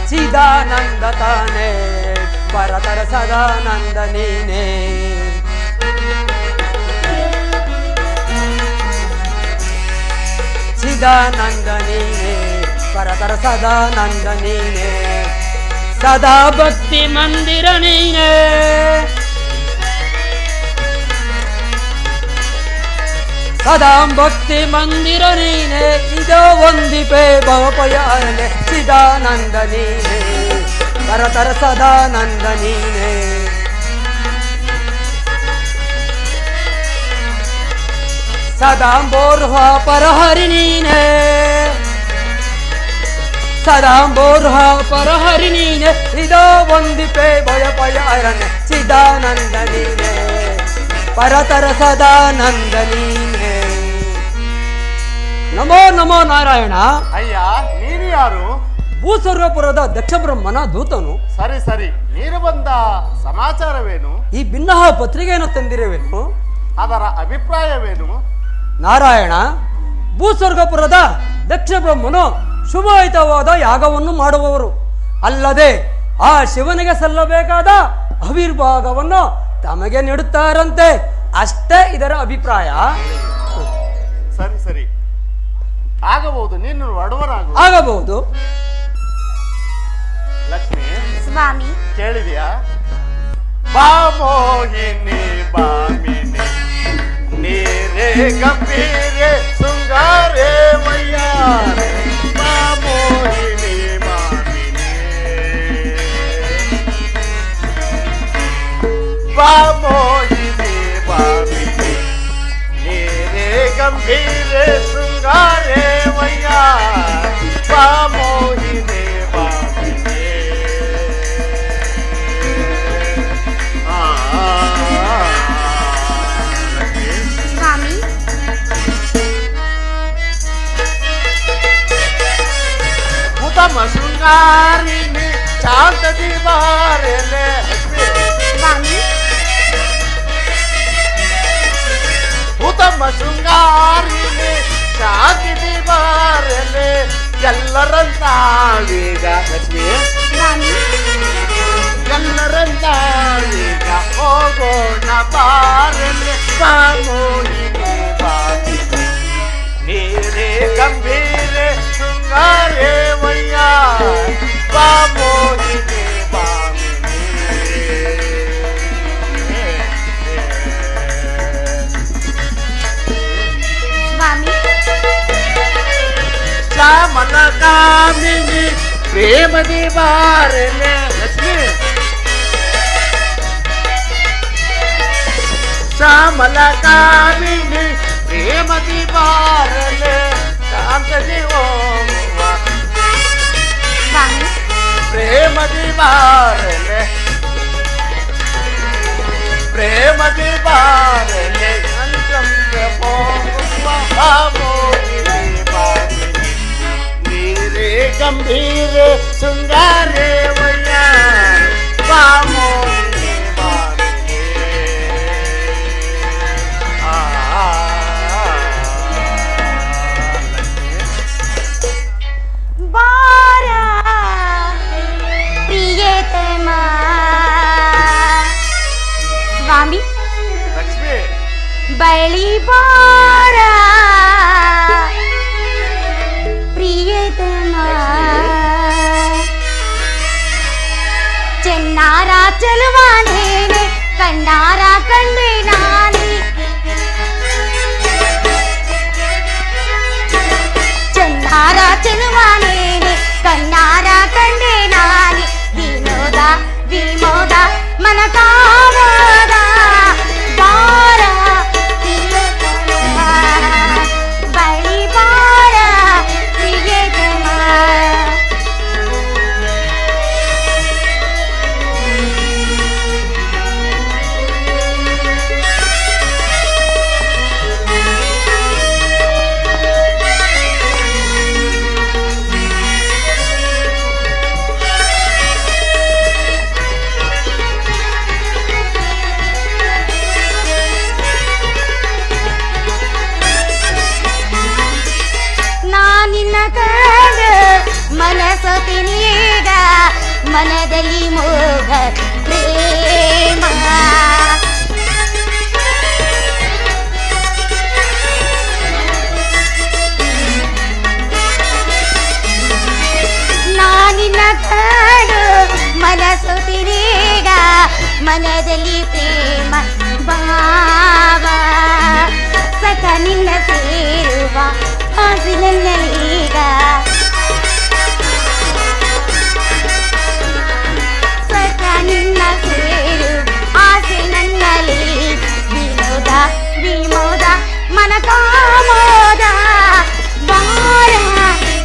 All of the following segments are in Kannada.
ಚಿದಾನಂದ ತಾನೇ ಪರತರ ಸದಾನಂದ ನೀನೇ. ಚಿದಾನಂದ ನೀನೇ ಪರತರ ಸದಾನಂದ ನೀನೇ. ಸದಾ ಭಕ್ತಿ ಮಂದಿರ ನೀನೇ. ಸದಾ ಭಕ್ತಿ ಮಂದಿರ ನೀನೆ. ಇದೋ ಒಂದಿಪೆ ಭವಪಯಾರನೆ. ಚಿದಾನಂದ ನೀನೆ ಪರತರ ಸದಾನಂದ ನೀನೆ. ಸದಾಂಬೋರ್ಹ ಪರಹರಿ ನೀನೆ. ಸದಾಂಬೋರ್ಹ ಪರಹರಿ ನೀನೆ. ಇದೋ ಒಂದಿಪೆ ಭವಪಯಾರನೆ. ಚಿದಾನಂದ ನೀನೆ ಪರತರ ಸದಾನಂದ ನೀನೆ. ನಮೋ ನಮೋ ನಾರಾಯಣ. ಅಯ್ಯ, ನೀನು ಯಾರು? ಭೂಸರ್ವಪುರದ ದಕ್ಷ ಬ್ರಹ್ಮನ ದೂತನು. ಸರಿ ಸರಿ, ನೀನು ಬಂದ ಸಮಾಚಾರವೇನು? ಈ ಭಿನ್ನಹ ಪತ್ರಿಕೆಯನ್ನು ತಂದಿರುವೆನು. ಅದರ ಅಭಿಪ್ರಾಯವೇನು? ನಾರಾಯಣ, ಭೂಸ್ವರ್ಗಪುರದ ದಕ್ಷ ಬ್ರಹ್ಮನು ಶುಭಹಿತವಾದ ಯಾಗವನ್ನು ಮಾಡುವವರು. ಅಲ್ಲದೆ ಆ ಶಿವನಿಗೆ ಸಲ್ಲಬೇಕಾದ ಅವಿರ್ಭಾಗವನ್ನು ತಮಗೆ ನೀಡುತ್ತಾರಂತೆ. ಅಷ್ಟೇ ಇದರ ಅಭಿಪ್ರಾಯ. ಸರಿ ಸರಿ, ಆಗಬಹುದು. ನೀನು ಒಡವರಾಗು. ಆಗಬಹುದು. ಲಕ್ಷ್ಮಿ ಸ್ವಾಮಿ, ಕೇಳಿದ್ಯಾ? ಬಾ ಮೋಹಿನಿ ಬಾಮಿನಿ ನೀರೇ ಗಂಭೀರೆ ಶೃಂಗಾರೇ ಮಯ್ಯಾರೆ. ಬಾ ಮೋಹಿನಿ ಬಾಮಿನಿ. ಬಾ ಮೋಹಿನಿ ಬಾಮಿನಿ ನೀರೇ ಗಂಭೀರೆ ಶೃಂಗಾರೇ ಮಯ್ಯಾರೆ. ಬಾ ಮೋಹಿನಿ ಬಾಮಿನಿ. ಸ್ವಾಮಿ, ಉತ್ತಮ ಶೃಂಗಾರಿಣಿ ಶಾಂತ ದಿವಾರೆಲೆ. ಸ್ವಾಮಿ, ಉತ್ತಮ ಶೃಂಗಾರಿಣಿ ಶಾಂತಿ ದಿವಾರೆಲೆ. ಎಲ್ಲರಂತಾಳೀಗ ಲಕ್ಷ್ಮಿ, ಸ್ವಾಮಿ, ಎಲ್ಲರಂತಾಳೀಗ ಹೋಗೋಣ ಬಾರೆಲೆ. ಬಾ ಮೋಹಿನಿ ಬಾಮಿನಿ ನೀರೇ ಗಂಭೀರೆ ಶೃಂಗಾರೇ ವಯ್ಯ. ಬಾ ಮೋಹಿನಿ ಬಾಮಿನಿ. ಸ್ವಾಮಿ, ಶ್ಯಾಮಲ ಕಾಮಿನಿ ಪ್ರೇಮದಿ ಬಾರೆಲೆ. ಲಕ್ಷ್ಮಿ, ಶ್ಯಾಮಲ ಕಾಮಿನಿ ಪ್ರೇಮದಿ ಬಾರಲೆ. ಶಾಂತದಿ ಹೋಗುವ ಸ್ವಾಮಿ, ಪ್ರೇಮದಿ ಬಾರಲೆ. ಪ್ರೇಮದಿ ಬಾರಲೆ ಅಂತಂದ್ರೆ ಹೋಗುವ. ಬಾ ಮೋಹಿನಿ ಬಾಮಿನಿ ನೀರೇ ಗಂಭೀರೆ ಶೃಂಗಾರೇ ವಯ್ಯ. ಬಾ ಮೋಹಿನಿ ಬಾಮಿನಿ. ಬಾರ ಪ್ರಿಯತಮ. ಸ್ವಾಮಿ, ಲಕ್ಷ್ಮಿ, ಬಳಿ ಬಾರ ಪ್ರಿಯತಮ. ಚೆನ್ನಾರ ಚಲುವಾನೇನೆ ಕಣ್ಣಾರ ಕಂಡೆ ನಾನೇ. ಚೆನ್ನಾರ ಚಲುವಾನೇನೆ ಕಣ್ಣಾರ ಕಂಡೆ ನಾನೇ. ವಿನೋದ ವಿಮೋದ ಮನ ಕಾಮೋದ. ಬಾರ ಪ್ರಿಯತಮ, ಬಳಿ ಬಾರ ಪ್ರಿಯತಮ. ಮನದಲ್ಲಿ ಮೋಹ ಪ್ರೇಮ. ನಾನಿನ್ನ ಕಾಡು ಮನಸ್ಸು ತಿರೀಗ ಮನದಲ್ಲಿ ಪ್ರೇಮ ಭಾವ ಸಖ ನಿನ್ನ ಸೇರುವ ಆಸಿನಲ್ಲೀಗ ಸಖ ನಿನ್ನ ಸೇರುವ ಆಸೆ ನನ್ನಲ್ಲಿ ವಿನೋದ ವಿಮೋದ ಮನ ಕಾಮೋದ ಬಾರ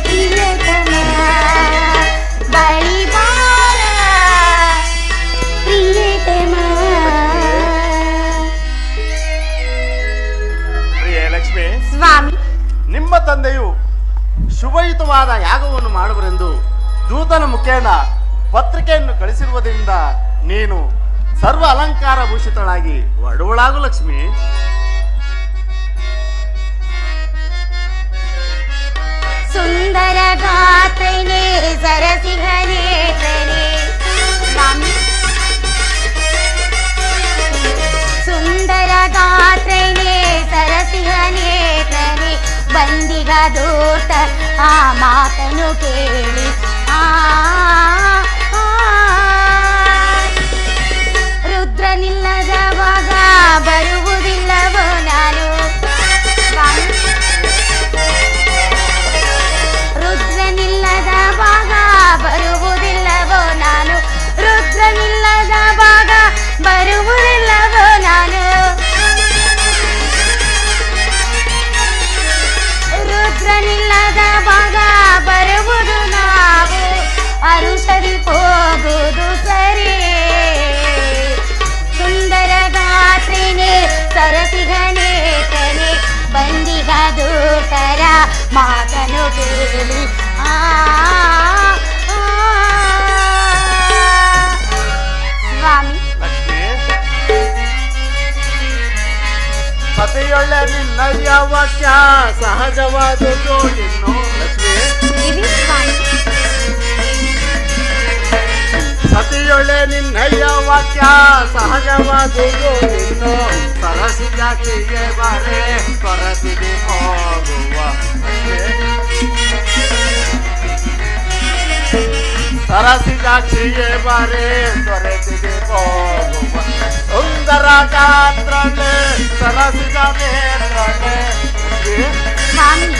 ಪ್ರಿಯತಮ ಬಳಿ ಬಾರ ಪ್ರಿಯತಮ. ಪ್ರಿಯ ಲಕ್ಷ್ಮಿ, ಸ್ವಾಮಿ, ನಿಮ್ಮ ತಂದೆಯು ಶುಭಯುತವಾದ ಯಾಗವನ್ನು ಮಾಡುವರೆಂದು ದೂತನ ಮುಖೇನ ಪತ್ರಿಕೆಯನ್ನು ಕಳಿಸಿರುವುದರಿಂದ ನೀನು ಸರ್ವ ಅಲಂಕಾರ ಭೂಷಿತಳಾಗಿ ಹೊರಡುವಳಾಗು ಲಕ್ಷ್ಮಿ. ಸುಂದರ ಗಾತ್ರನೇ ಸರಸಿಗನೇತ್ರನೇ ಸ್ವಾಮಿ, ಸುಂದರ ಗಾತ್ರನೇ ಸರಸಿಗನೇತ್ರನೇ ಬಂದಿಗ ದೂತ ಆ ಮಾತನು ಕೇಳಿ ರುದ್ರನಿಲ್ಲದವಾಗ ಬರುವುದಿಲ್ಲವೋ ನಾನು ರುದ್ರನಿಲ್ಲದವಾಗ ಬರುವುದಿಲ್ಲವೋ ನಾನು ರುದ್ರನಿಲ್ಲದವಾಗ ಬರುವುದಿಲ್ಲವೋ ನಾನು ರುದ್ರನಿಲ್ಲದವಾಗ ಬರುವುದು ನಾವು ಅರುಷರಿ ಹೋಗುವುದು ಸರಿ. ಸುಂದರ ಗಾತ್ರಿನೇ ಸರಸಿಗನೇತನೆ ಬಂದಿಗ ದೂತರ ಮಾತನು ಕೇಳಿ ಸ್ವಾಮಿ. ಲಕ್ಷ್ಮಿ, ಸತಿಯೊಳ್ಳೆ ನಿನ್ನಯ್ಯ ವಾಕ್ಯ ಸಹಜವಾದುದು ಇನ್ನು ಲಕ್ಷ್ಮಿ. ಇವಿ ಸ್ವಾಮಿ. ಸತಿಯೊಳ್ಳೆ ನಿನ್ನಯ್ಯ ವಾಕ್ಯ ಸಹಜವಾದುದು ಇನ್ನು ಸರಸಿ ಜಾತಿಗೆ ಬಾರೆ ಕೊರತಿಗೆ ಹೋಗುವ ಸರಸಿ ಜಾತಿಗೆ ಬಾರೆ ಕೊರತಿಗೆ ಹೋಗುವ ಸುಂದರ ಗಾತ್ರನೆ ಸರಸಿದ ನೇತ್ರನೆ ಸ್ವಾಮಿ.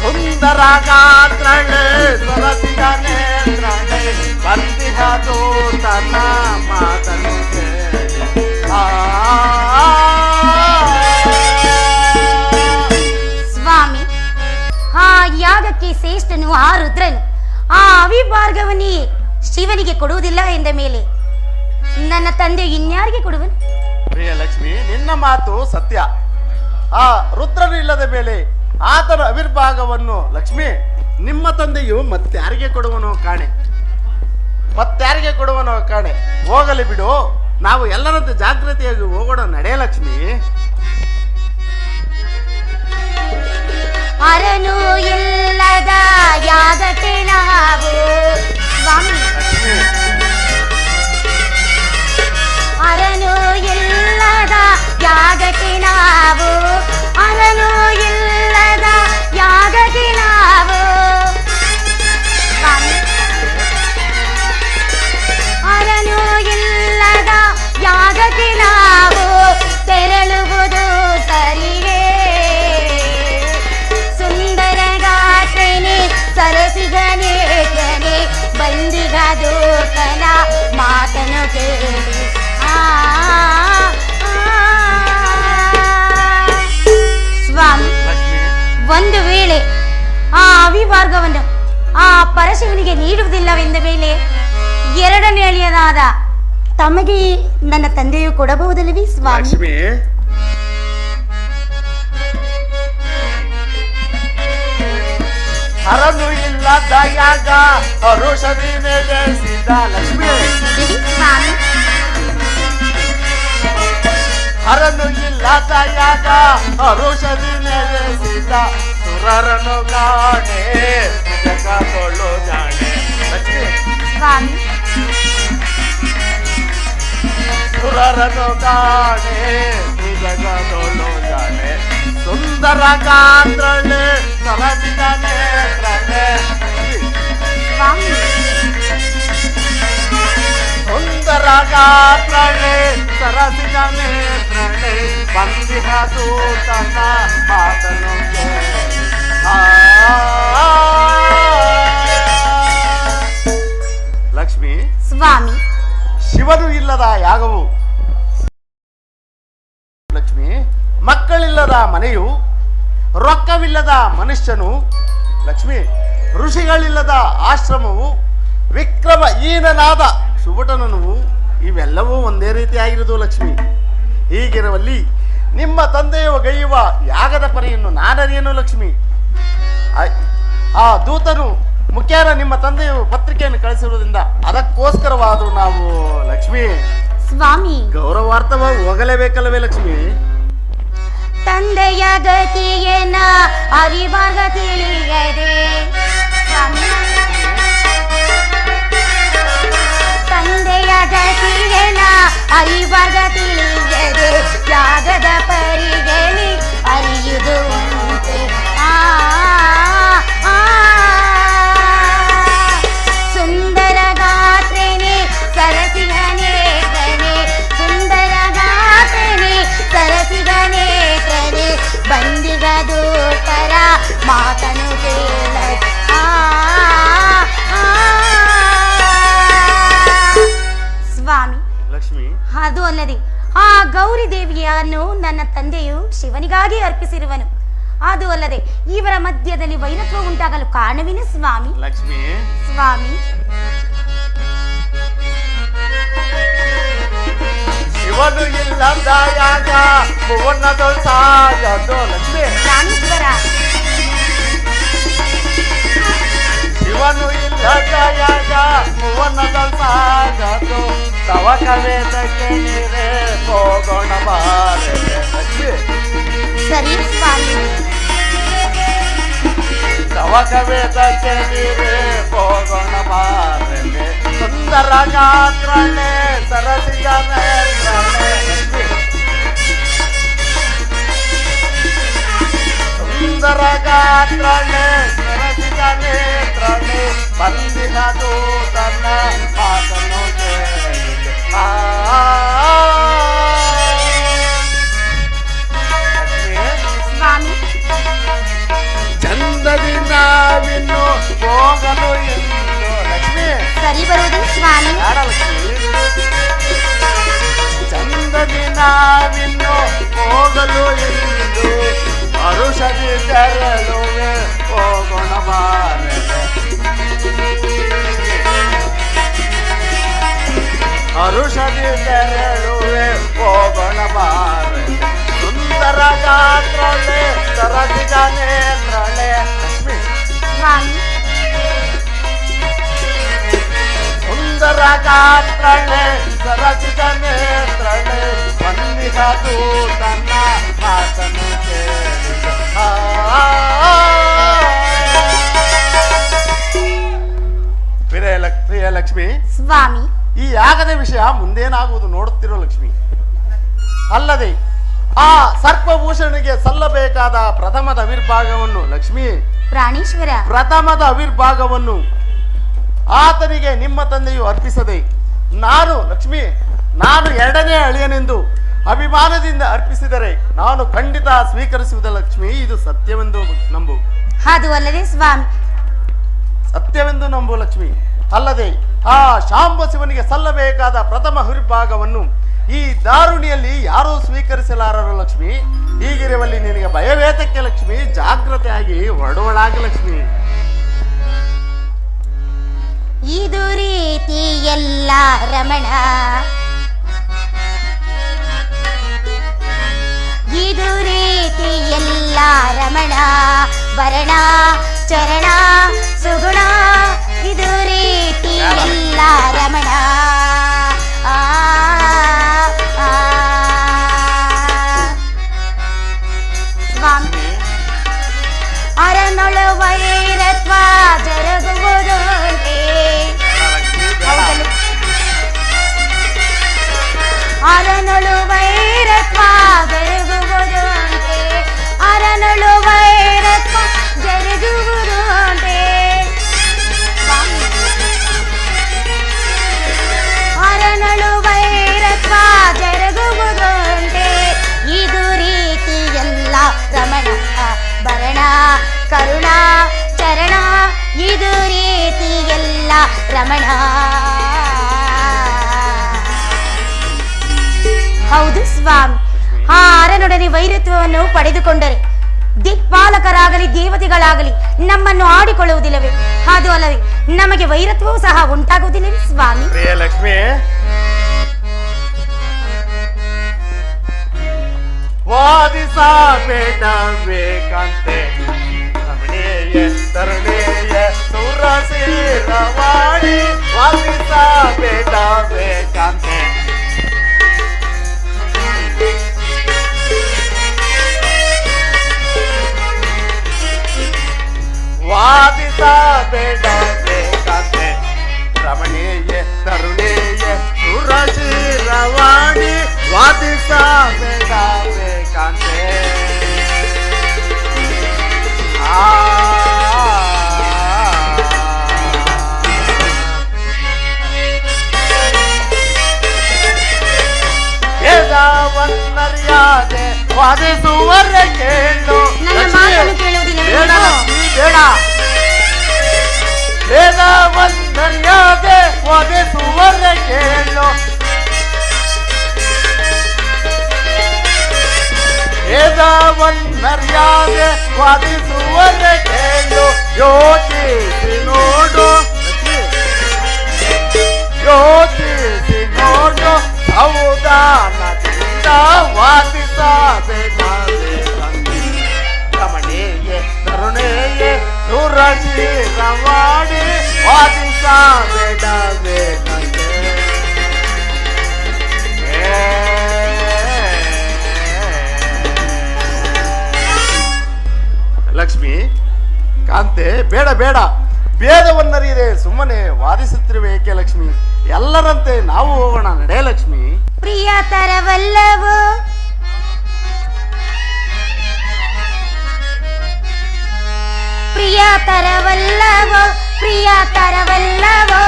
ಸುಂದರ ಗಾತ್ರಳೆ ಸರಸಿದ ನೇತ್ರಳೆ ಬಂದಿಹ ದೂತನ ಮಾತನು ಕೇಳಿ ಸ್ವಾಮಿ, ಆ ಯಾಗಕ್ಕೆ ಶ್ರೇಷ್ಠನು ಆ ರುದ್ರನು ಆ ಅವಿಭಾರ್ಗವನೇ ಶಿವನಿಗೆ ಕೊಡುವುದಿಲ್ಲ ಎಂದ ಮೇಲೆ ನನ್ನ ತಂದೆ ಇನ್ಯಾರಿಗೆ ಕೊಡುವನು? ಪ್ರಿಯ ಲಕ್ಷ್ಮಿ, ನಿನ್ನ ಮಾತು ಸತ್ಯ. ಆ ರುದ್ರನಿಲ್ಲದ ಮೇಲೆ ಆತನ ಅವಿರ್ಭಾಗವನ್ನು ಲಕ್ಷ್ಮಿ ನಿಮ್ಮ ತಂದೆಯು ಮತ್ತಾರಿಗೆ ಕೊಡುವನೋ ಕಾಣೆ, ಮತ್ತಾರಿಗೆ ಕೊಡುವನೋ ಕಾಣೆ. ಹೋಗಲಿ ಬಿಡು, ನಾವು ಎಲ್ಲರಂತೆ ಜಾಗೃತಿಯಾಗಿ ಹೋಗೋಣ ನಡೆ ಲಕ್ಷ್ಮಿ. ಅರನು ಇಲ್ಲದ ಯಾಗಕ್ಕೆ ನಾವು ಸ್ವಾಮಿ. ಅರನು ಇಲ್ಲದ ಯಾಗಕ್ಕೆ ನಾವು ಅರನು ಇಲ್ಲದ ಯಾಗಕ್ಕೆ ನಾವು ಸ್ವಾಮಿ. ಅರನು ಇಲ್ಲದ ಯಾಗಕ್ಕೆ ನಾವು ತೆರಳುವುದು ಸರಿಯೇ. ಸುಂದರ ಗಾತ್ರೇನೆ ಸರಸಿಗನೇತನೆ ಬಂದಿಗ ದೂತನ ಮಾತನು ಕೇಳಿ ಸ್ವಾಮಿ. ಒಂದು ವೇಳೆ ಆ ಅವಿಭಾರ್ಗವನ್ನು ಆ ಪರಶಿವನಿಗೆ ನೀಡುವುದಿಲ್ಲವೆಂದ ಮೇಲೆ ಎರಡನೇ ಅಳಿಯನಾದ ತಮಗೆ ನನ್ನ ತಂದೆಯು ಕೊಡಬಹುದಲ್ಲವೇ ಸ್ವಾಮಿ? ಲಕ್ಷ್ಮಿ, ಹರನು ಇಲ್ಲದ ಯಾಗ ಔಷಧಿ ನಡೆಸಿದ ಲಕ್ಷ್ಮಿ. ಸ್ವಾಮಿ. ಹರನು ಇಲ್ಲದ ಯಾಗ ಔಷಧಿ ನಡೆಸಿದ ಸುರರನು ಕಾಣೆ ಜಗದೊಳು ಜಾಣೆ. ಸ್ವಾಮಿ ಸುರರನು ಕಾಣೆ ಜಗದೊಳು ಜಾಣೆ ಸುಂದರ ಗಾತ್ರಳೆ ಸಲಸಿದ ನೇತ್ರಳೆ ಸ್ವಾಮಿ ಸುಂದರ ಗಾತ್ರಳೆ ಸರಸಿದ ನೇತ್ರಳೆ ಬಂದಿಹ ದೂತನ ಮಾತನು ಕೇಳಿ. ಲಕ್ಷ್ಮಿ, ಸ್ವಾಮಿ ಶಿವನು ಇಲ್ಲದ ಯಾಗವು, ಲಕ್ಷ್ಮಿ ಮಕ್ಕಳಿಲ್ಲದ ಮನೆಯು, ರೊಕ್ಕವಿಲ್ಲದ ಮನುಷ್ಯನು, ಲಕ್ಷ್ಮಿ ಋಷಿಗಳಿಲ್ಲದ ಆಶ್ರಮವು, ವಿಕ್ರಮಹೀನನಾದ ಸುಬಟನನು, ಇವೆಲ್ಲವೂ ಒಂದೇ ರೀತಿಯಾಗಿರುವುದು ಲಕ್ಷ್ಮಿ. ಹೀಗಿರುವಲ್ಲಿ ನಿಮ್ಮ ತಂದೆಯು ಗೈಯುವ ಯಾಗದ ಪರಿಯನ್ನು ನಾನರಿಯನು ಲಕ್ಷ್ಮಿ. ಆ ದೂತನು ಮುಖ್ಯನ ನಿಮ್ಮ ತಂದೆಯು ಪತ್ರಿಕೆಯನ್ನು ಕಳಿಸಿರುವುದರಿಂದ ಅದಕ್ಕೋಸ್ಕರವಾದರೂ ನಾವು ಲಕ್ಷ್ಮಿ ಸ್ವಾಮಿ ಗೌರವಾರ್ಥವಾಗಿ ಹೋಗಲೇಬೇಕಲ್ಲವೇ ಲಕ್ಷ್ಮಿ? ತಂದೆಯ ಗತಿಯನ್ನ ಅರಿವಾಗ ತಿಳಿಯದೆ ಸ್ವಾಮಿ ತಂದೆಯ ಗತಿಯನ್ನ ಅರಿವಾಗ ತಿಳಿಯದೆ ಯಾಗದ ಪರಿಗಣಿ ಅರಿಯುವುದು ಉಂಟೆ. ಸುಂದರ ಗಾತ್ರೇನೆ ಸರಸಿಗ ನೇತ್ರನೆ ಸುಂದರ ಗಾತ್ರೇನೆ ಸರಸಿಗ ನೇತ್ರನೆ ಬಂದಿಗ ದೂತರ ಮಾತನು ಕೇಳ. ಸ್ವಾಮಿ ಲಕ್ಷ್ಮಿ, ಅದು ಅಲ್ಲದೆ ಆ ಗೌರಿ ದೇವಿಯನ್ನು ನನ್ನ ತಂದೆಯು ಶಿವನಿಗಾಗಿ ಅರ್ಪಿಸಿರುವನು. ಅದು ಅಲ್ಲದೆ ಇವರ ಮಧ್ಯದಲ್ಲಿ ವೈರತ್ವ ಉಂಟಾಗಲು ಕಾರಣವೇನು ಸ್ವಾಮಿ? ಲಕ್ಷ್ಮಿ ಸ್ವಾಮಿ ಶಿವನು ಇಲ್ಲದ ಯಾಗ ಭುವನದೊಳ ಸಾಗದು ಲಕ್ಷ್ಮಿ. ರಾಮೇಶ್ವರ ಶಿವನು ಇಲ್ಲದ ಯಾಗ ಭುವನದೊಳ ಸಾಗದು ತವಕ ವೇದಕ್ಕೆ ನೀರೇ ಹೋಗೋಣ ಬಾರೆ ಲಕ್ಷ್ಮಿ. ಸರಿ ಸ್ವಾಮಿ ತವಕ ವೇದಕ್ಕೆ ನೀರೇ ಹೋಗೋಣ ಬಾರೆ ಸುಂದರ ಗಾತ್ರಳೆ ಸರಸಿಗ ನೇತ್ರಳೆ ಲಕ್ಷ್ಮಿ. ಸುಂದರ ಗಾತ್ರಳೆ ಸರಸಿಗ ನೇತ್ರಳೆ ಬಂದಿಹ ದೂತನ ಮಾತನ್ನು ಕೇಳಿ. ಸ್ವಾಮಿ ಚಂದದಿ ನಾವಿನ್ನು ಹೋಗಲು ಎಂದು ಲಕ್ಷ್ಮಿ. ಸರಿ ಬರುವುದು ಸ್ವಾಮಿ. ಬೇಡ ಲಕ್ಷ್ಮಿ. ಚಂದದಿ ನಾವಿನ್ನು ಹೋಗಲು ಎಂದು ಅರುಷದಿ ತೆರಳುವೆ ಹೋಗೋಣ ಬಾರೆ. ಅರುಷದಿ ತೆರಳುವೆ ಹೋಗೋಣ ಬಾರೆ ಸುಂದರ ಗಾತ್ರಳೆ ಸರಸಿಗ ನೇತ್ರಳೆ ಲಕ್ಷ್ಮಿ. ಸ್ವಾಮಿ ಸುಂದರ ಗಾತ್ರಳೆ ಸರಸಿಗ ನೇತ್ರಳೆ ಬಂದಿಹ ದೂತನ ಮಾತನು ಕೇಳಿ. ಪ್ರಿಯ ಲಕ್ಷ್ಮಿ, ಸ್ವಾಮಿ ಈ ಯಾಗದ ವಿಷಯ ಮುಂದೇನಾಗುವುದು ನೋಡುತ್ತಿರೋ ಲಕ್ಷ್ಮಿ. ಅಲ್ಲದೆ ಆ ಸರ್ಪಭೂಷಣಿಗೆ ಸಲ್ಲಬೇಕಾದ ಪ್ರಥಮದ ಅವಿರ್ಭಾಗವನ್ನು ಲಕ್ಷ್ಮಿ, ಪ್ರಾಣೇಶ್ವರ ಪ್ರಥಮದ ಅವಿರ್ಭಾಗವನ್ನು ಆತನಿಗೆ ನಿಮ್ಮ ತಂದೆಯು ಅರ್ಪಿಸದೆ ನಾನು ಲಕ್ಷ್ಮಿ ನಾನು ಎರಡನೇ ಅಳಿಯನೆಂದು ಅಭಿಮಾನದಿಂದ ಅರ್ಪಿಸಿದರೆ ನಾನು ಖಂಡಿತ ಸ್ವೀಕರಿಸುವುದ ಲಕ್ಷ್ಮಿ. ಇದು ಸತ್ಯವೆಂದು ನಂಬು. ಅದು ಅಲ್ಲದೆ ಸ್ವಾಮಿ ಸತ್ಯವೆಂದು ನಂಬು ಲಕ್ಷ್ಮಿ. ಅಲ್ಲದೆ ಆ ಶಾಂಬ ಶಿವನಿಗೆ ಸಲ್ಲಬೇಕಾದ ಪ್ರಥಮ ಅವಿರ್ಭಾಗವನ್ನು ಈ ದಾರುಣಿಯಲ್ಲಿ ಯಾರೂ ಸ್ವೀಕರಿಸಲಾರರು ಲಕ್ಷ್ಮಿ. ಹೀಗಿರುವಲ್ಲಿ ನಿನಗೆ ಭಯವೇತಕ್ಕೆ ಲಕ್ಷ್ಮಿ. ಜಾಗ್ರತೆಯಾಗಿ ಹೊರಡುವಳಾಗಿ ಲಕ್ಷ್ಮಿ. ಇದು ರೀತಿ ಎಲ್ಲ ರಮಣ ಇದು ರೀತಿ ಎಲ್ಲ ರಮಣ ಭರಣ ಚರಣ ಸುಗುಣ ಇದು ರೀತಿ ಎಲ್ಲ ರಮಣ ಸ್ವಾಮಿ ಅರನೊಳು ವೈರತ್ವ ಜರುಗುವುದುಂಟೆ ರಮಣ. ಹೌದು ಸ್ವಾಮಿ, ಆ ಅರನೊಡನೆ ವೈರತ್ವವನ್ನು ಪಡೆದುಕೊಂಡರೆ ದಿಕ್ಪಾಲಕರಾಗಲಿ ದೇವತೆಗಳಾಗಲಿ ನಮ್ಮನ್ನು ಆಡಿಕೊಳ್ಳುವುದಿಲ್ಲವೇ? ಅದು ಅಲ್ಲದೆ ನಮಗೆ ವೈರತ್ವವೂ ಸಹ ಉಂಟಾಗುವುದಿಲ್ಲವೇ ಸ್ವಾಮಿ? ಪ್ರಿಯಲಕ್ಷ್ಮಿ, ವಾದಿಸಬೇಡಬೇಕಂತೆ ರಮಣೀಯ ತರುಣೀಯ ಸುರಸೇರವಾಡಿ ವಾದಿಸಬೇಡಬೇಕಂತೆ ವಾದಿಸಬೇಡಬೇಕಂತೆ ರಮಣೀಯ ತರುಣೀಯ ಸುರಸೇರವಾಡಿ ವಾದಿಸಬೇಡಬೇಕಂತೆ ವೇದವನ್ನರಿಯಾದೆ ವಾದಿಸುವರ ಕೇಳು. ನನ್ನ ಮಾತನ್ನು ಕೇಳುವುದಿಲ್ಲವೇ? ಬೇಡ, ವೇದವನ್ನರಿಯಾದೆ ವಾದಿಸುವರ ಕೇಳು. ವೇದವನ್ನರಿಯಾದೆ ವಾದಿಸುವರ ಕೇಳು. ಯೋಚಿಸಿ ನೋಡು, ಯೋಚಿಸಿ ನೋಡು, ಅವಧಾನದಿಂದ ವಾದಿಸಬೇಕಂತೆ ರಮಣೀಯ ತರುಣೀಯ ಸುರಶಿರವಾಡಿ ವಾದಿಸಬೇಡಬೇಕಂತೆ. ಲಕ್ಷ್ಮಿ ಕಾಂತೆ, ಬೇಡ ಬೇಡ, ಭೇದವನ್ನರಿಯದೆ ಸುಮ್ಮನೆ ವಾದಿಸುತ್ತಿರುವೆ ಏಕೆ ಲಕ್ಷ್ಮಿ? ಎಲ್ಲರಂತೆ ನಾವು ಹೋಗೋಣ, ನಡೆ ಲಕ್ಷ್ಮಿ. ಪ್ರಿಯತರವಲ್ಲವೋ ಪ್ರಿಯತರವಲ್ಲವೋ ಪ್ರಿಯತರವಲ್ಲವೋ